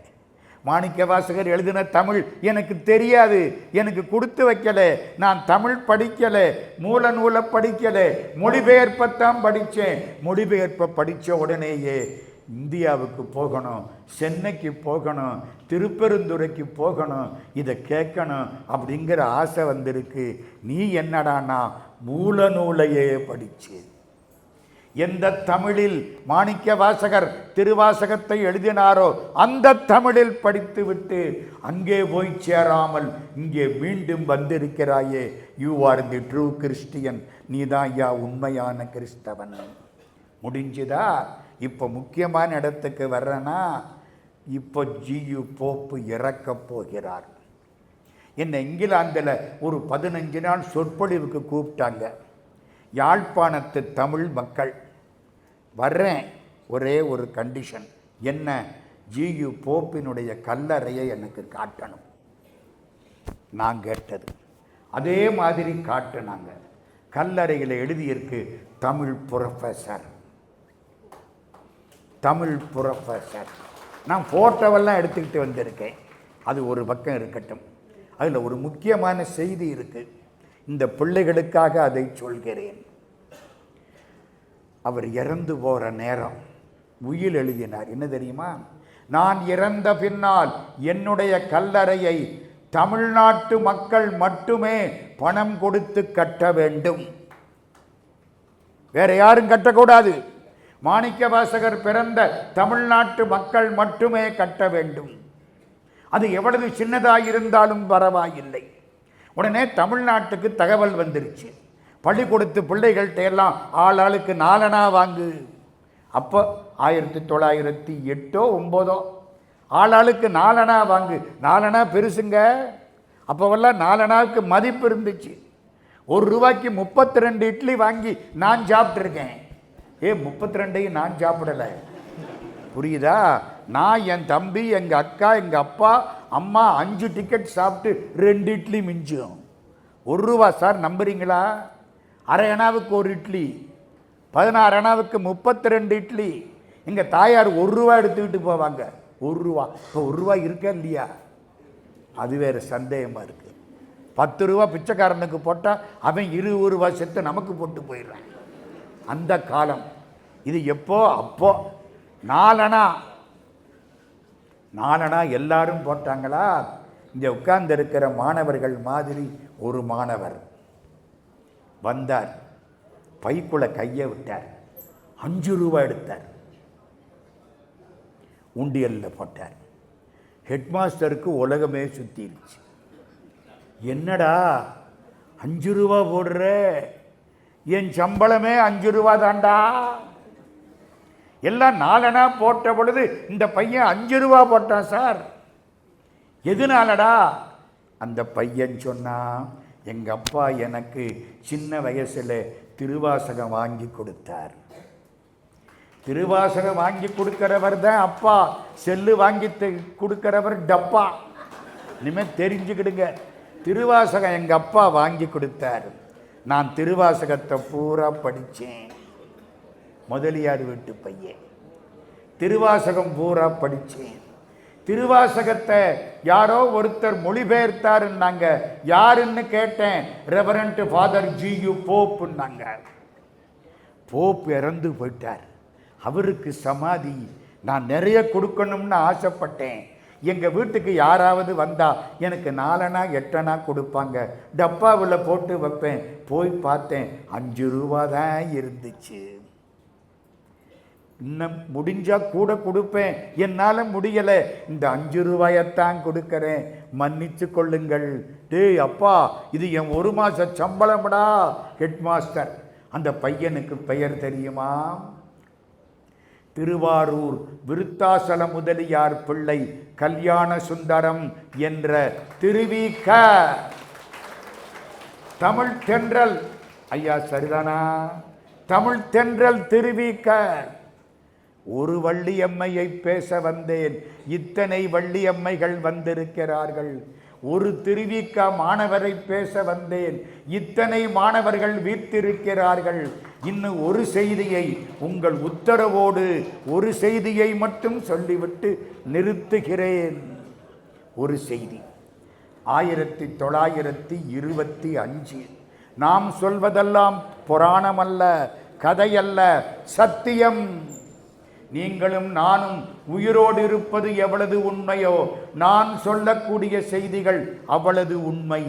மாணிக்கவாசகர் எழுதின தமிழ் எனக்கு தெரியாது, எனக்கு கொடுத்து வைக்கல, நான் தமிழ் படிக்கல, மூல நூலை படிக்கல, மொழிபெயர்ப்பத்தான் படித்தேன். மொழிபெயர்ப்பை படித்த உடனேயே இந்தியாவுக்கு போகணும், சென்னைக்கு போகணும், திருப்பெருந்துறைக்கு போகணும், இதை கேட்கணும் அப்படிங்கிற ஆசை வந்திருக்கு. நீ என்னடானா மூல நூலையே படிச்சு. எந்த தமிழில் மாணிக்க வாசகர் திருவாசகத்தை எழுதினாரோ அந்த தமிழில் படித்துவிட்டு அங்கே போய் சேராமல் இங்கே மீண்டும் வந்திருக்கிறாயே, you are the true Christian, நீதான் ஐயா உண்மையான கிறிஸ்தவன். முடிஞ்சுதா? இப்போ முக்கியமான இடத்துக்கு வர்றேன்னா, இப்போ ஜியு போப்பு இறக்க போகிறார். என்னை இங்கிலாந்தில் ஒரு 15 நாள் சொற்பொழிவுக்கு கூப்பிட்டாங்க. யாழ்ப்பாணத்து தமிழ் மக்கள் வர்றேன், ஒரே ஒரு கண்டிஷன். என்ன? ஜியு போப்பினுடைய கல்லறையை எனக்கு காட்டணும். நான் கேட்டது அதே மாதிரி காட்டினாங்க. கல்லறையில் எழுதியிருக்கு தமிழ் புரொஃபஸர், தமிழ் புரொஃபஸர். நான் ஃபோட்டோவெல்லாம் எடுத்துக்கிட்டு வந்திருக்கேன். அது ஒரு பக்கம் இருக்கட்டும். அதில் ஒரு முக்கியமான செய்தி இருக்குது. இந்த பிள்ளைகளுக்காக அதை சொல்கிறேன். அவர் இறந்து போகிற நேரம் உயில் எழுதினார். என்ன தெரியுமா? நான் இறந்த பின்னால் என்னுடைய கல்லறையை தமிழ்நாட்டு மக்கள் மட்டுமே பணம் கொடுத்து கட்ட வேண்டும், வேற யாரும் கட்டக்கூடாது. மாணிக்க வாசகர் பிறந்த தமிழ்நாட்டு மக்கள் மட்டுமே கட்ட வேண்டும். அது எவ்வளவு சின்னதாக இருந்தாலும் பரவாயில்லை. உடனே தமிழ்நாட்டுக்கு தகவல் வந்துருச்சு. பள்ளிக்கூடத்து பிள்ளைகள்கிட்ட எல்லாம் ஆளுக்கு 4 அணா வாங்கு. அப்போ 1908 9 ஆளுக்கு 4 அணா வாங்கு. 4 அணா பெருசுங்க. அப்போவெல்லாம் 4 அணாவுக்கு மதிப்பு இருந்துச்சு. ₹1 32 இட்லி வாங்கி நான் சாப்பிட்ருக்கேன். 32ஐயும் நான் சாப்பிடலை, புரியுதா? நான், என் தம்பி, எங்கள் அக்கா, எங்கள் அப்பா, அம்மா 5 டிக்கெட் சாப்பிட்டு 2 இட்லி மிஞ்சும். ₹1 சார், நம்புறீங்களா? அரை அணாவுக்கு 1 இட்லி, 16 அணாவுக்கு 32 இட்லி. எங்கள் தாயார் ₹1 எடுத்துக்கிட்டு போவாங்க. ₹1. இப்போ ₹1 இருக்கா இல்லையா? அது வேறு சந்தேகமாக இருக்குது. ₹10 பிச்சைக்காரனுக்கு போட்டால் அவன் ₹20 செத்து நமக்கு போட்டு போயிடுறான். அந்த காலம் இது. எப்போ? அப்போ 4 அணா எல்லாரும் போட்டாங்களா? இங்கே உட்கார்ந்து இருக்கிற மாணவர்கள் மாதிரி ஒரு மாணவர் வந்தார். பைக்குள்ள கையை விட்டார். ₹5 எடுத்தார், உண்டியலில் போட்டார். ஹெட்மாஸ்டருக்கு உலகமே சுத்திருச்சு. என்னடா ₹5 போடுற? என் சம்பளமே ₹5 தாண்டா. எல்லாம் 4 அணா போட்ட பொழுது இந்த பையன் ₹5 போட்டான் சார். எதுனாலடா? அந்த பையன் சொன்னா, எங்கள் அப்பா எனக்கு சின்ன வயசில் திருவாசகம் வாங்கி கொடுத்தார். திருவாசகம் வாங்கி கொடுக்கிறவர் தான் அப்பா, செல்லு வாங்கி கொடுக்கிறவர் டப்பா. இனிமேல் தெரிஞ்சுக்கிடுங்க. திருவாசகம் எங்கள் அப்பா வாங்கி கொடுத்தார். நான் திருவாசகத்தை பூரா படித்தேன். முதலியார் வீட்டு பையன். திருவாசகம் பூரா படித்தேன். திருவாசகத்தை யாரோ ஒருத்தர் மொழிபெயர்த்தாருன்னாங்க. யாருன்னு கேட்டேன். ரெவரண்ட் ஃபாதர் ஜியு போப்புன்னாங்க. போப் இறந்து போயிட்டார். அவருக்கு சமாதி நான் நிறைய கொடுக்கணும்னு ஆசைப்பட்டேன். எங்கள் வீட்டுக்கு யாராவது வந்தால் எனக்கு 4 அணா 8 அணா கொடுப்பாங்க. டப்பாவில் போட்டு வைப்பேன். போய் பார்த்தேன், ₹5 தான் இருந்துச்சு. இன்னும் முடிஞ்சால் கூட கொடுப்பேன், என்னால் முடியலை. இந்த ₹5 கொடுக்கிறேன், மன்னிச்சு கொள்ளுங்கள். டேய் அப்பா, இது என் 1 மாத சம்பளம்டா. ஹெட்மாஸ்டர். அந்த பையனுக்கு பெயர் தெரியுமா? திருவாரூர் விருத்தாசல முதலியார் பிள்ளை கல்யாண சுந்தரம் என்ற திருவிக. தமிழ் தென்றல். ஐயா சரிதானா? தமிழ் தென்றல் திருவிக. ஒரு வள்ளியம்மையை பேச வந்தேன், இத்தனை வள்ளியம்மைகள் வந்திருக்கிறார்கள். ஒரு திருவிக மாணவரை பேச வந்தேன், இத்தனை மாணவர்கள் வீற்றிருக்கிறார்கள். இன்னும் ஒரு செய்தியை, உங்கள் உத்தரவோடு ஒரு செய்தியை மட்டும் சொல்லிவிட்டு நிறுத்துகிறேன். ஒரு செய்தி. 1925 நாம் சொல்வதெல்லாம் புராணமல்ல, கதையல்ல, சத்தியம். நீங்களும் நானும் உயிரோடு இருப்பது எவ்வளவு உண்மையோ நான் சொல்லக்கூடிய செய்திகள் அவ்வளவு உண்மை.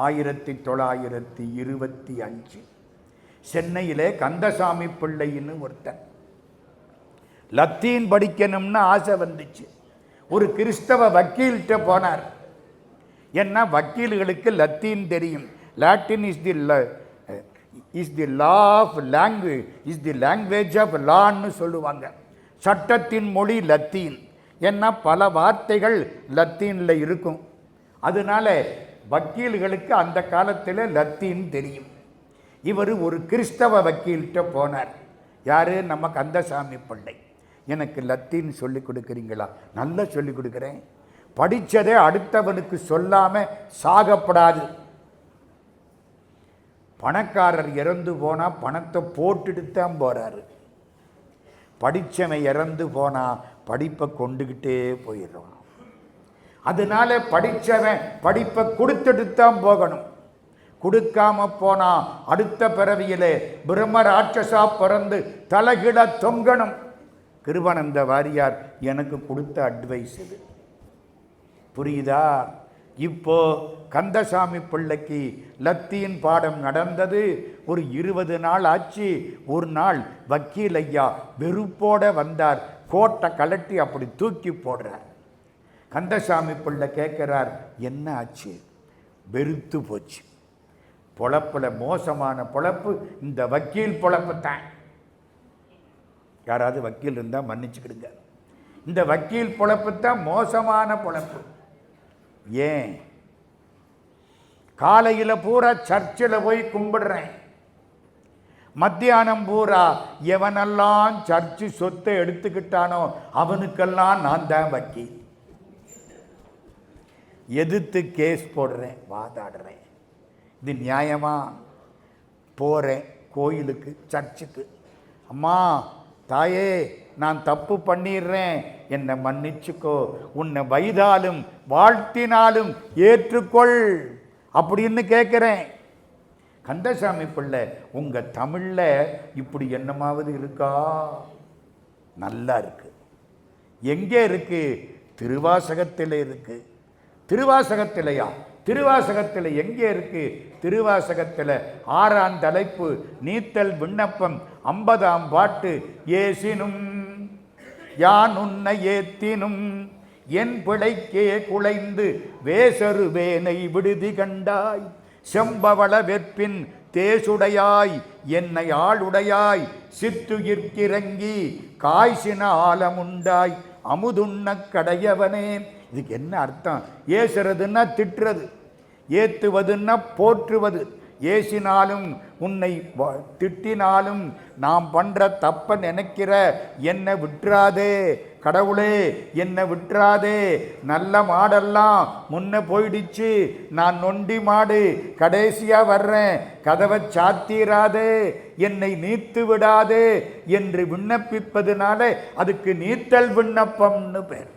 1925 சென்னையிலே கந்தசாமி பிள்ளைன்னு ஒருத்தன் லத்தீன் படிக்கணும்னு ஆசை வந்துச்சு. ஒரு கிறிஸ்தவ வக்கீல்கிட்ட போனார். என்ன, வக்கீல்களுக்கு லத்தீன் தெரியும். Latin is the law of language, is the language of லான்னு சொல்லுவாங்க. சட்டத்தின் மொழி லத்தீன். என்ன, பல வார்த்தைகள் லத்தீனில் இருக்கும். அதனால வக்கீல்களுக்கு அந்த காலத்தில் லத்தீன் தெரியும். இவர் ஒரு கிறிஸ்தவ வக்கீல்கிட்ட போனார். யார்? நம்ம கந்தசாமி பிள்ளை. எனக்கு லத்தீன் சொல்லி கொடுக்குறீங்களா? நல்லா சொல்லி கொடுக்குறேன். படித்ததே அடுத்தவனுக்கு சொல்லாமல் சாகப்படாது. பணக்காரர் இறந்து போனால் பணத்தை போட்டுட்டு தான் போகிறாரு. படித்தவன் இறந்து போனால் படிப்பை கொண்டுக்கிட்டே போயிடுவான். அதனால படித்தவன் படிப்பை கொடுத்துட்டு தான் போகணும். கொடுக்காம போனால் அடுத்த பிறவியிலே பிரம்ம ராட்சசா பிறந்து தலைகிட தொங்கணும். கிருபானந்த வாரியார் எனக்கு கொடுத்த அட்வைஸ் இது. புரியுதா? இப்போ கந்தசாமி பிள்ளைக்கு லத்தீன் பாடம் நடந்தது. ஒரு 20 நாள் ஆச்சு. ஒரு நாள் வக்கீல் ஐயா வெறுப்போட வந்தார். கோட்டை கலட்டி அப்படி தூக்கி போடுறார். கந்தசாமி பிள்ளை கேட்குறார், என்ன ஆச்சு? வெறுத்து போச்சு. பொழப்பில் மோசமான பொழப்பு இந்த வக்கீல் பொழப்பு தான். யாராவது வக்கீல் இருந்தால் மன்னிச்சுக்கிடுங்க. இந்த வக்கீல் பொழப்பு தான் மோசமான பொழப்பு. ஏன்? காலையில் பூரா சர்ச்சில் போய் கும்பிடுறேன். மத்தியானம் பூரா எவனெல்லாம் சர்ச்சு சொத்தை எடுத்துக்கிட்டானோ அவனுக்கெல்லாம் நான் தான் வக்கீல். எதிர்த்து கேஸ் போடுறேன், வாதாடுறேன். இது நியாயமா? போகிறேன் கோயிலுக்கு, சர்ச்சுக்கு. அம்மா தாயே, நான் தப்பு பண்ணிடுறேன், என்னை மன்னிச்சுக்கோ, உன்னை வைதாலும் வாழ்த்தினாலும் ஏற்றுக்கொள் அப்படின்னு கேட்குறேன். கந்தசாமி பிள்ளை, உங்கள் தமிழில் இப்படி என்னமாவது இருக்கா? நல்லா இருக்கு. எங்கே இருக்கு? திருவாசகத்தில் இருக்கு. திருவாசகத்திலையா? திருவாசகத்தில் எங்கே இருக்கு? திருவாசகத்தில் 6ஆம் தலைப்பு நீத்தல் விண்ணப்பம் 50ஆம் பாட்டு. ஏசினும் யான் உன்னை ஏத்தினும் என் பிழைக்கே குலைந்து வேசரு வேனை விடுதி கண்டாய் செம்பவள வெற்பின் தேசுடையாய் என்னை ஆளுடையாய் சித்துயிர்க்கிறங்கி காய்ச்சின ஆலமுண்டாய் அமுதுண்ண கடையவனே. இதுக்கு என்ன அர்த்தம்? ஏசுறதுன்னா திட்டுறது, ஏத்துவதுன்னா போற்றுவது. ஏசினாலும் உன்னை திட்டினாலும் நாம் பண்ணுற தப்ப நினைக்கிற என்னை விட்டுறாதே கடவுளே, என்னை விட்டுறாதே. நல்ல மாடெல்லாம் முன்ன போயிடுச்சு, நான் நொண்டி மாடு கடைசியாக வர்றேன், கதவை சாத்திராதே, என்னை நீத்து விடாதே என்று விண்ணப்பிப்பதுனால அதுக்கு நீத்தல் விண்ணப்பம்னு பேர்.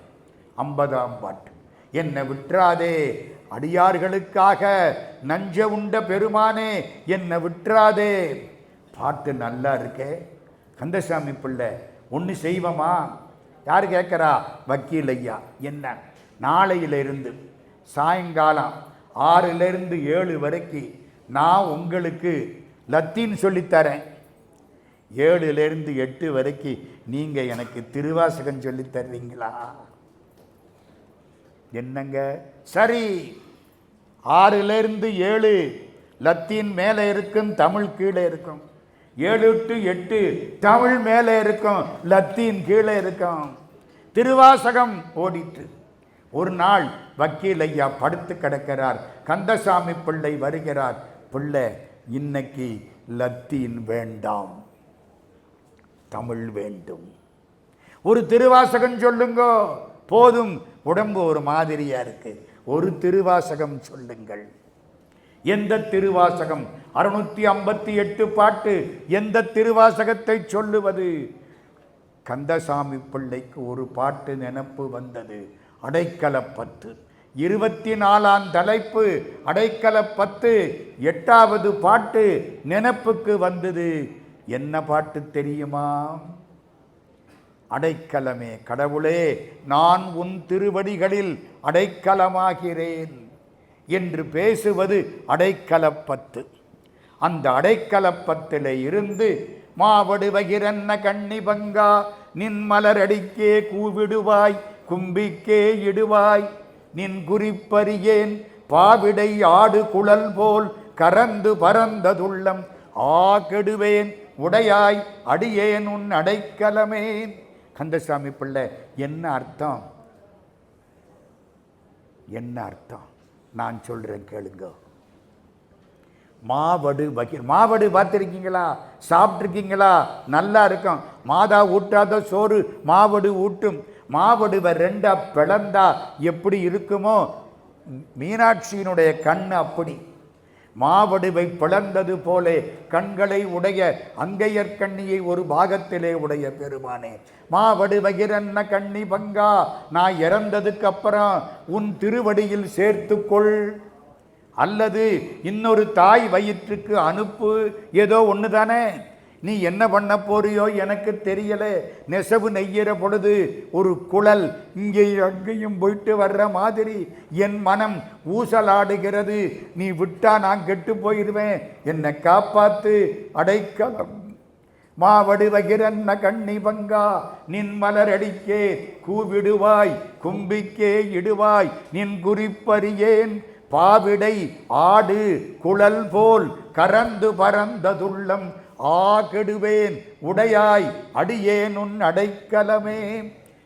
50ஆம் பாட்டு. என்னை விட்டுறாதே, அடியார்களுக்காக நஞ்ச உண்ட பெருமானே என்னை விட்டுறாதே. பாட்டு நல்லா இருக்கே. கந்தசாமி பிள்ளை ஒன்று செய்வோமா? யார் கேட்குறா? வக்கீல் ஐயா. என்ன, நாளையிலிருந்து சாயங்காலம் 6லிருந்து 7 வரைக்கும் நான் உங்களுக்கு லத்தீன் சொல்லித்தரேன். 7லிருந்து 8 வரைக்கும் நீங்கள் எனக்கு திருவாசகம் சொல்லி தருவீங்களா? என்னங்க? சரி. 6லிருந்து 7 லத்தீன் மேலே இருக்கும், தமிழ் கீழே இருக்கும். 7 to 8 தமிழ் மேலே இருக்கும், லத்தீன் கீழே இருக்கும். திருவாசகம் ஓடிட்டு. ஒரு நாள் வக்கீல் ஐயா படுத்து கிடக்கிறார். கந்தசாமி பிள்ளை வருகிறார். பிள்ளை, இன்னைக்கு லத்தீன் வேண்டாம், தமிழ் வேண்டும். ஒரு திருவாசகம் சொல்லுங்க போதும். உடம்பு ஒரு மாதிரியா இருக்கு. ஒரு திருவாசகம் சொல்லுங்கள். எந்த திருவாசகம்? 658 பாட்டு. எந்த திருவாசகத்தை சொல்லுவது? கந்தசாமி பிள்ளைக்கு ஒரு பாட்டு நினப்பு வந்தது. அடைக்கலப்பத்து. 24ஆம் தலைப்பு அடைக்கலப்பத்து. 8வது பாட்டு நினைப்புக்கு வந்தது. என்ன பாட்டு தெரியுமா? அடைக்கலமே கடவுளே, நான் உன் திருவடிகளில் அடைக்கலமாகிறேன் என்று பேசுவது அடைக்கலப்பத்து. அந்த அடைக்கலப்பத்திலே இருந்து மாவடு வகிரன்ன கண்ணி பங்கா நின் மலரடிக்கே கூவிடுவாய் கும்பிக்கே இடுவாய் நின் குறிப்பறியேன் பாவிடை ஆடு குழல் போல் கரந்து பரந்ததுள்ளம் கெடுவேன் உடையாய் அடியேன் உன் அடைக்கலமேன். கந்தசாமி பிள்ளை, என்ன அர்த்தம்? என்ன அர்த்தம் நான் சொல்றேன் கேளுங்க. மாவடு வகிர், மாவடு பார்த்துருக்கீங்களா? சாப்பிட்ருக்கீங்களா? நல்லா இருக்கும். மாதா ஊட்டாத சோறு மாவடு ஊட்டும். மாவடுவை ரெண்டா பிளந்தா எப்படி இருக்குமோ, மீனாட்சியினுடைய கண் அப்படி. மாவடுவை பிளந்தது போல கண்களை உடைய அங்கையற்கண்ணியை ஒரு பாகத்திலே உடைய பெருமானே, மாவடு வகிரன்ன கண்ணி பங்கா, நான் இறந்ததுக்கு அப்புறம் உன் திருவடியில் சேர்த்துக்கொள், அல்லது இன்னொரு தாய் வயிற்றுக்கு அனுப்பு. ஏதோ ஒன்று தானே. நீ என்ன பண்ண போறியோ எனக்கு தெரியல. நெசவு நெய்கிற பொழுது ஒரு குழல் இங்கே அங்கேயும் போயிட்டு வர்ற மாதிரி என் மனம் ஊசலாடுகிறது. நீ விட்டா நான் கெட்டு போயிடுவேன், என்னை காப்பாத்து அடைக்கலம். மாவடு வகிரன்ன கண்ணி பங்கா நின் மலரடிக்கே கூவிடுவாய் கும்பிக்கே இடுவாய் நின் குறிப்பறியேன் பாவிடை ஆடு குழல் போல் கரந்து பரந்ததுள்ளம் கெடுவேன் உடையாய் அடியேன் உன் அடைக்கலமே.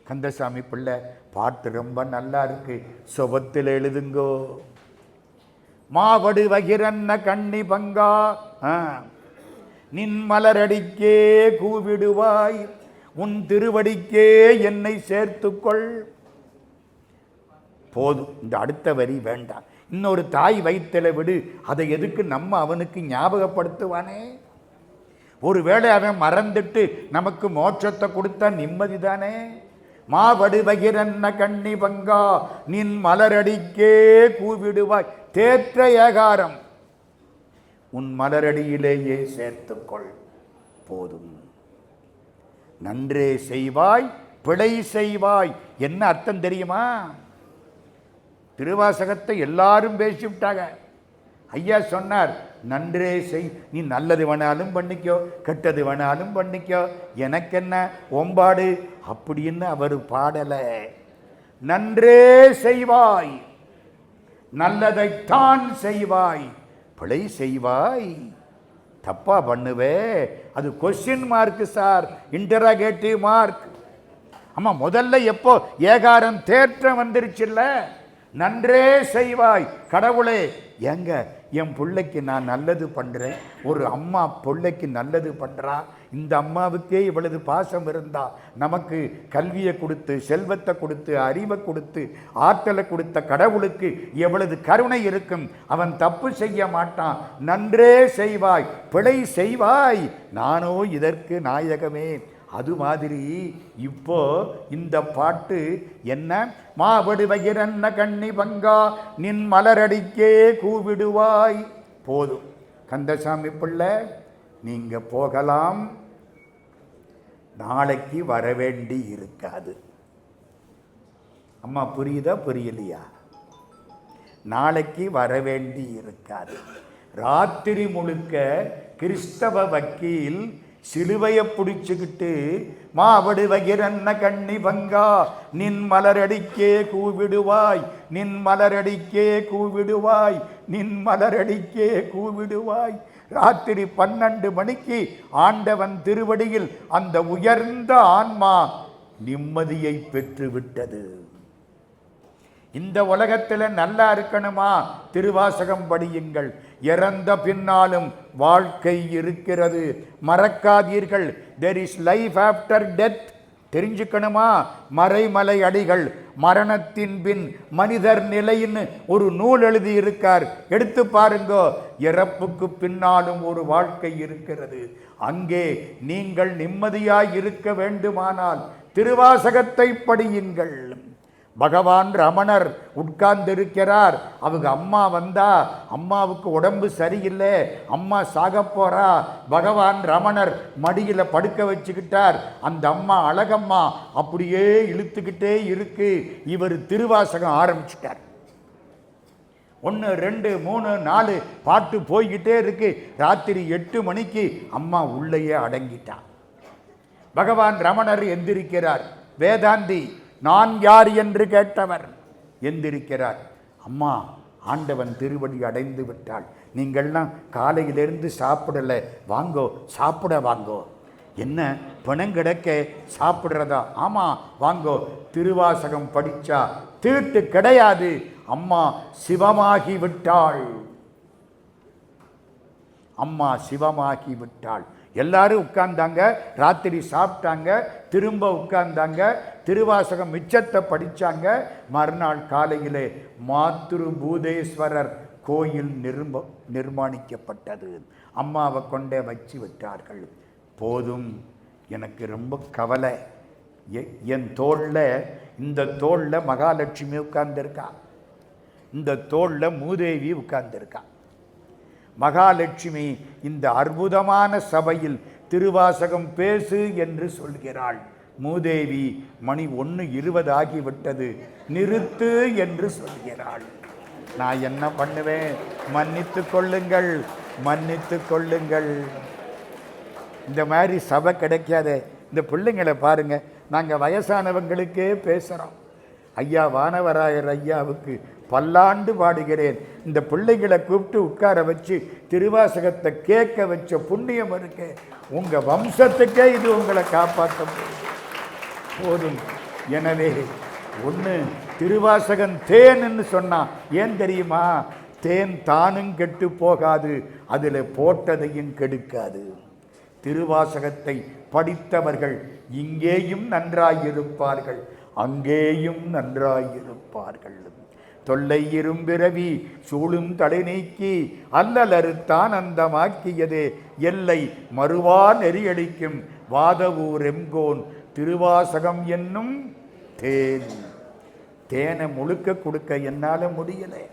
கந்தசாமி பிள்ளை பாட்டு ரொம்ப நல்லா இருக்கு, சுபத்தில் எழுதுங்கோ. மாவடு வகிரன்ன கண்ணி பங்கா நின் மலரடிக்கே கூவிடுவாய் உன் திருவடிக்கே என்னை சேர்த்துக்கொள். போதும், இந்த அடுத்த வரி வேண்டாம். இன்னொரு தாய் வயிற்றில விடு, அதை எதுக்கு நம்ம அவனுக்கு ஞாபகப்படுத்துவானே? ஒருவேளை அவன் மறந்துட்டு நமக்கு மோட்சத்தை கொடுத்தா நிம்மதி தானே. மாவடு வகிரன்ன கண்ணி பங்கா நின் மலரடிக்கே கூவிடுவாய் தேற்ற ஏகாரம் உன் மலரடியிலேயே சேர்த்துக்கொள். போதும். நன்றே செய்வாய் பிழை செய்வாய். என்ன அர்த்தம் தெரியுமா? திருவாசகத்தை எல்லாரும் பேசிவிட்டாங்க. ஐயா சொன்னார், நன்றே செய், நீ நல்லது வேணாலும் பண்ணிக்கோ கெட்டது வேணாலும் பண்ணிக்கோ, எனக்கென்ன ஒம்பாடு அப்படின்னு அவர் பாடல. நன்றே செய்வாய், நல்லதைத்தான் செய்வாய், பிழை செய்வாய் தப்பா பண்ணுவே. அது question mark sir, interrogative mark. ஆமா, முதல்ல எப்போ ஏகாரம் தேற்றம் வந்துருச்சுல்ல. நன்றே செய்வாய். கடவுளே, எங்க என் பிள்ளைக்கு நான் நல்லது பண்ணுறேன், ஒரு அம்மா பிள்ளைக்கு நல்லது பண்ணுறா, இந்த அம்மாவுக்கே இவ்வளவு பாசம் இருந்தா நமக்கு கல்வியை கொடுத்து செல்வத்தை கொடுத்து அறிவை கொடுத்து ஆற்றலை கொடுத்த கடவுளுக்கு எவ்வளவு கருணை இருக்கும். அவன் தப்பு செய்ய மாட்டான். நன்றே செய்வாய் பிழை செய்வாய், நானோ இதற்கு நாயகமே. அது மாதிரி இப்போ இந்த பாட்டு என்ன? மாவடு வகிரன்ன கண்ணி பங்கா நின் மலரடிக்கே கூவிடுவாய். போதும் கந்தசாமி பிள்ளை, நீங்க போகலாம். நாளைக்கு வரவேண்டி இருக்காது. அம்மா புரியுதா புரியலையா? நாளைக்கு வரவேண்டி இருக்காது. ராத்திரி முழுக்க கிறிஸ்தவ வக்கீல் சிலுவையை பிடிச்சுக்கிட்டு மாவடு வகிரன்ன கண்ணி பங்கா நின் மலரடிக்கே கூவிடுவாய் நின் மலரடிக்கே கூவிடுவாய் நின் மலரடிக்கே கூவிடுவாய். ராத்திரி 12 மணிக்கு ஆண்டவன் திருவடியில் அந்த உயர்ந்த ஆன்மா நிம்மதியை பெற்றுவிட்டது. இந்த உலகத்தில் நல்லா இருக்கணுமா? திருவாசகம் படியுங்கள். இறந்த பின்னாலும் வாழ்க்கை இருக்கிறது, மறக்காதீர்கள். there is life after death. தெரிஞ்சுக்கணுமா? மறைமலை அடிகள் மரணத்தின் பின் மனிதர் நிலைன்னு ஒரு நூல் எழுதி இருக்கார், எடுத்து பாருங்க. இறப்புக்கு பின்னாலும் ஒரு வாழ்க்கை இருக்கிறது. அங்கே நீங்கள் நிம்மதியாய் இருக்க வேண்டுமானால் திருவாசகத்தை படியுங்கள். பகவான் ரமணர் உட்கார்ந்திருக்கிறார். அவங்க அம்மா வந்தா, அம்மாவுக்கு உடம்பு சரியில்லை, அம்மா சாக போறா. பகவான் ரமணர் மடியில படுக்க வச்சுக்கிட்டார். அந்த அம்மா அழகம்மா அப்படியே இழுத்துக்கிட்டே இருக்கு. இவர் திருவாசகம் ஆரம்பிச்சிட்டார். 1 2 3 4 பாட்டு போய்கிட்டே இருக்கு. ராத்திரி 8 மணிக்கு அம்மா உள்ளேயே அடங்கிட்டான். பகவான் ரமணர் எந்திரிக்கிறார். வேதாந்தி நான் யார் என்று கேட்டவர் எந்திரிக்கிறார். அம்மா, ஆண்டவன் திருவடி அடைந்து விட்டாள். நீங்கள்லாம் காலையிலிருந்து சாப்பிடல, வாங்கோ சாப்பிட வாங்கோ. என்ன பணம் கிடக்க சாப்பிட்றதா? ஆமாம் வாங்கோ. திருவாசகம் படித்தா தீட்டு கிடையாது. அம்மா சிவமாகி விட்டாள். அம்மா சிவமாகி விட்டாள். எல்லாரும் உட்கார்ந்தாங்க. ராத்திரி சாப்பிட்டாங்க. திரும்ப உட்கார்ந்தாங்க. திருவாசகம் மிச்சத்தை படித்தாங்க. மறுநாள் காலையிலே மாத்ரு பூதேஸ்வரர் கோயில் நிர்மாணிக்கப்பட்டது. அம்மாவை கொண்டே வச்சு விட்டார்கள். போதும், எனக்கு ரொம்ப கவலை. என் தோளில், இந்த தோளில் மகாலட்சுமி உட்கார்ந்துருக்கா, இந்த தோளில் மூதேவி உட்கார்ந்துருக்கா. மகாலட்சுமி இந்த அற்புதமான சபையில் திருவாசகம் பேசு என்று சொல்கிறாள். மூதேவி மணி 1:20 ஆகிவிட்டது, நிறுத்து என்று சொல்கிறாள். நான் என்ன பண்ணுவேன்? மன்னித்து கொள்ளுங்கள், மன்னித்து கொள்ளுங்கள். இந்த மாதிரி சபை கிடைக்காதே. இந்த பிள்ளைங்களை பாருங்க, நாங்கள் வயசானவங்களுக்கே பேசுகிறோம். ஐயா வானவராயர் ஐயாவுக்கு பல்லாண்டு பாடுகிறேன். இந்த பிள்ளைகளை கூப்பிட்டு உட்கார வச்சு திருவாசகத்தை கேட்க வச்ச புண்ணியம் இருக்கு. உங்கள் வம்சத்துக்கே இது உங்களை காப்பாற்ற போதும். எனவே ஒன்று, திருவாசகன் தேன்னு சொன்னான். ஏன் தெரியுமா? தேன் தானும் கெட்டு போகாது, அதில் போட்டதையும் கெடுக்காது. திருவாசகத்தை படித்தவர்கள் இங்கேயும் நன்றாயிருப்பார்கள், அங்கேயும் நன்றாயிருப்பார்கள். தொல்லை இரும்பிறவி சூழும் தடை நீக்கி அல்லல் அறுத்தான் அந்தமாக்கியதே எல்லை மறுவா நெறியடிக்கும் வாதவூர் எம்கோன் திருவாசகம் என்னும் தேன். தேனை முழுக்க கொடுக்க என்னால் முடியலை.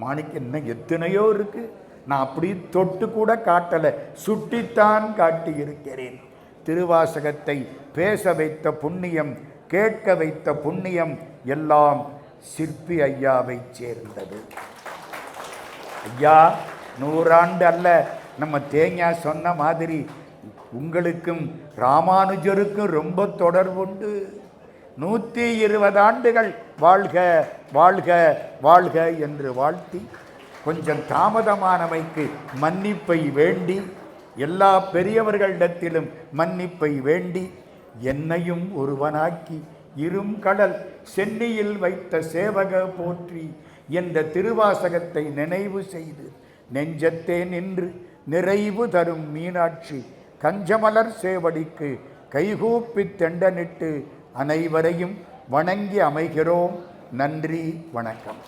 மாணிக்க இன்னும் எத்தனையோ இருக்கு. நான் அப்படி தொட்டு கூட காட்டலை, சுட்டித்தான் காட்டியிருக்கிறேன். திருவாசகத்தை பேச வைத்த புண்ணியம், கேட்க வைத்த புண்ணியம் எல்லாம் சிற்பி ஐயாவை சேர்ந்தது. ஐயா 100 ஆண்டு அல்ல, நம்ம தேங்காய் சொன்ன மாதிரி உங்களுக்கும் ராமானுஜருக்கும் ரொம்ப தொடர்புண்டு. 120 ஆண்டுகள் வாழ்க வாழ்க வாழ்க என்று வாழ்த்தி, கொஞ்சம் தாமதமானவைக்கு மன்னிப்பை வேண்டி, எல்லா பெரியவர்களிடத்திலும் மன்னிப்பை வேண்டி, என்னையும் ஒருவனாக்கி இரும் கடல் சென்னியில் வைத்த சேவக போற்றி என்ற திருவாசகத்தை நினைவு செய்து நெஞ்சத்தே நின்று நிறைவு தரும் மீனாட்சி கஞ்சமலர் சேவடிக்கு கைகூப்பி தெண்டனிட்டு அனைவரையும் வணங்கி அமைகிறோம். நன்றி, வணக்கம்.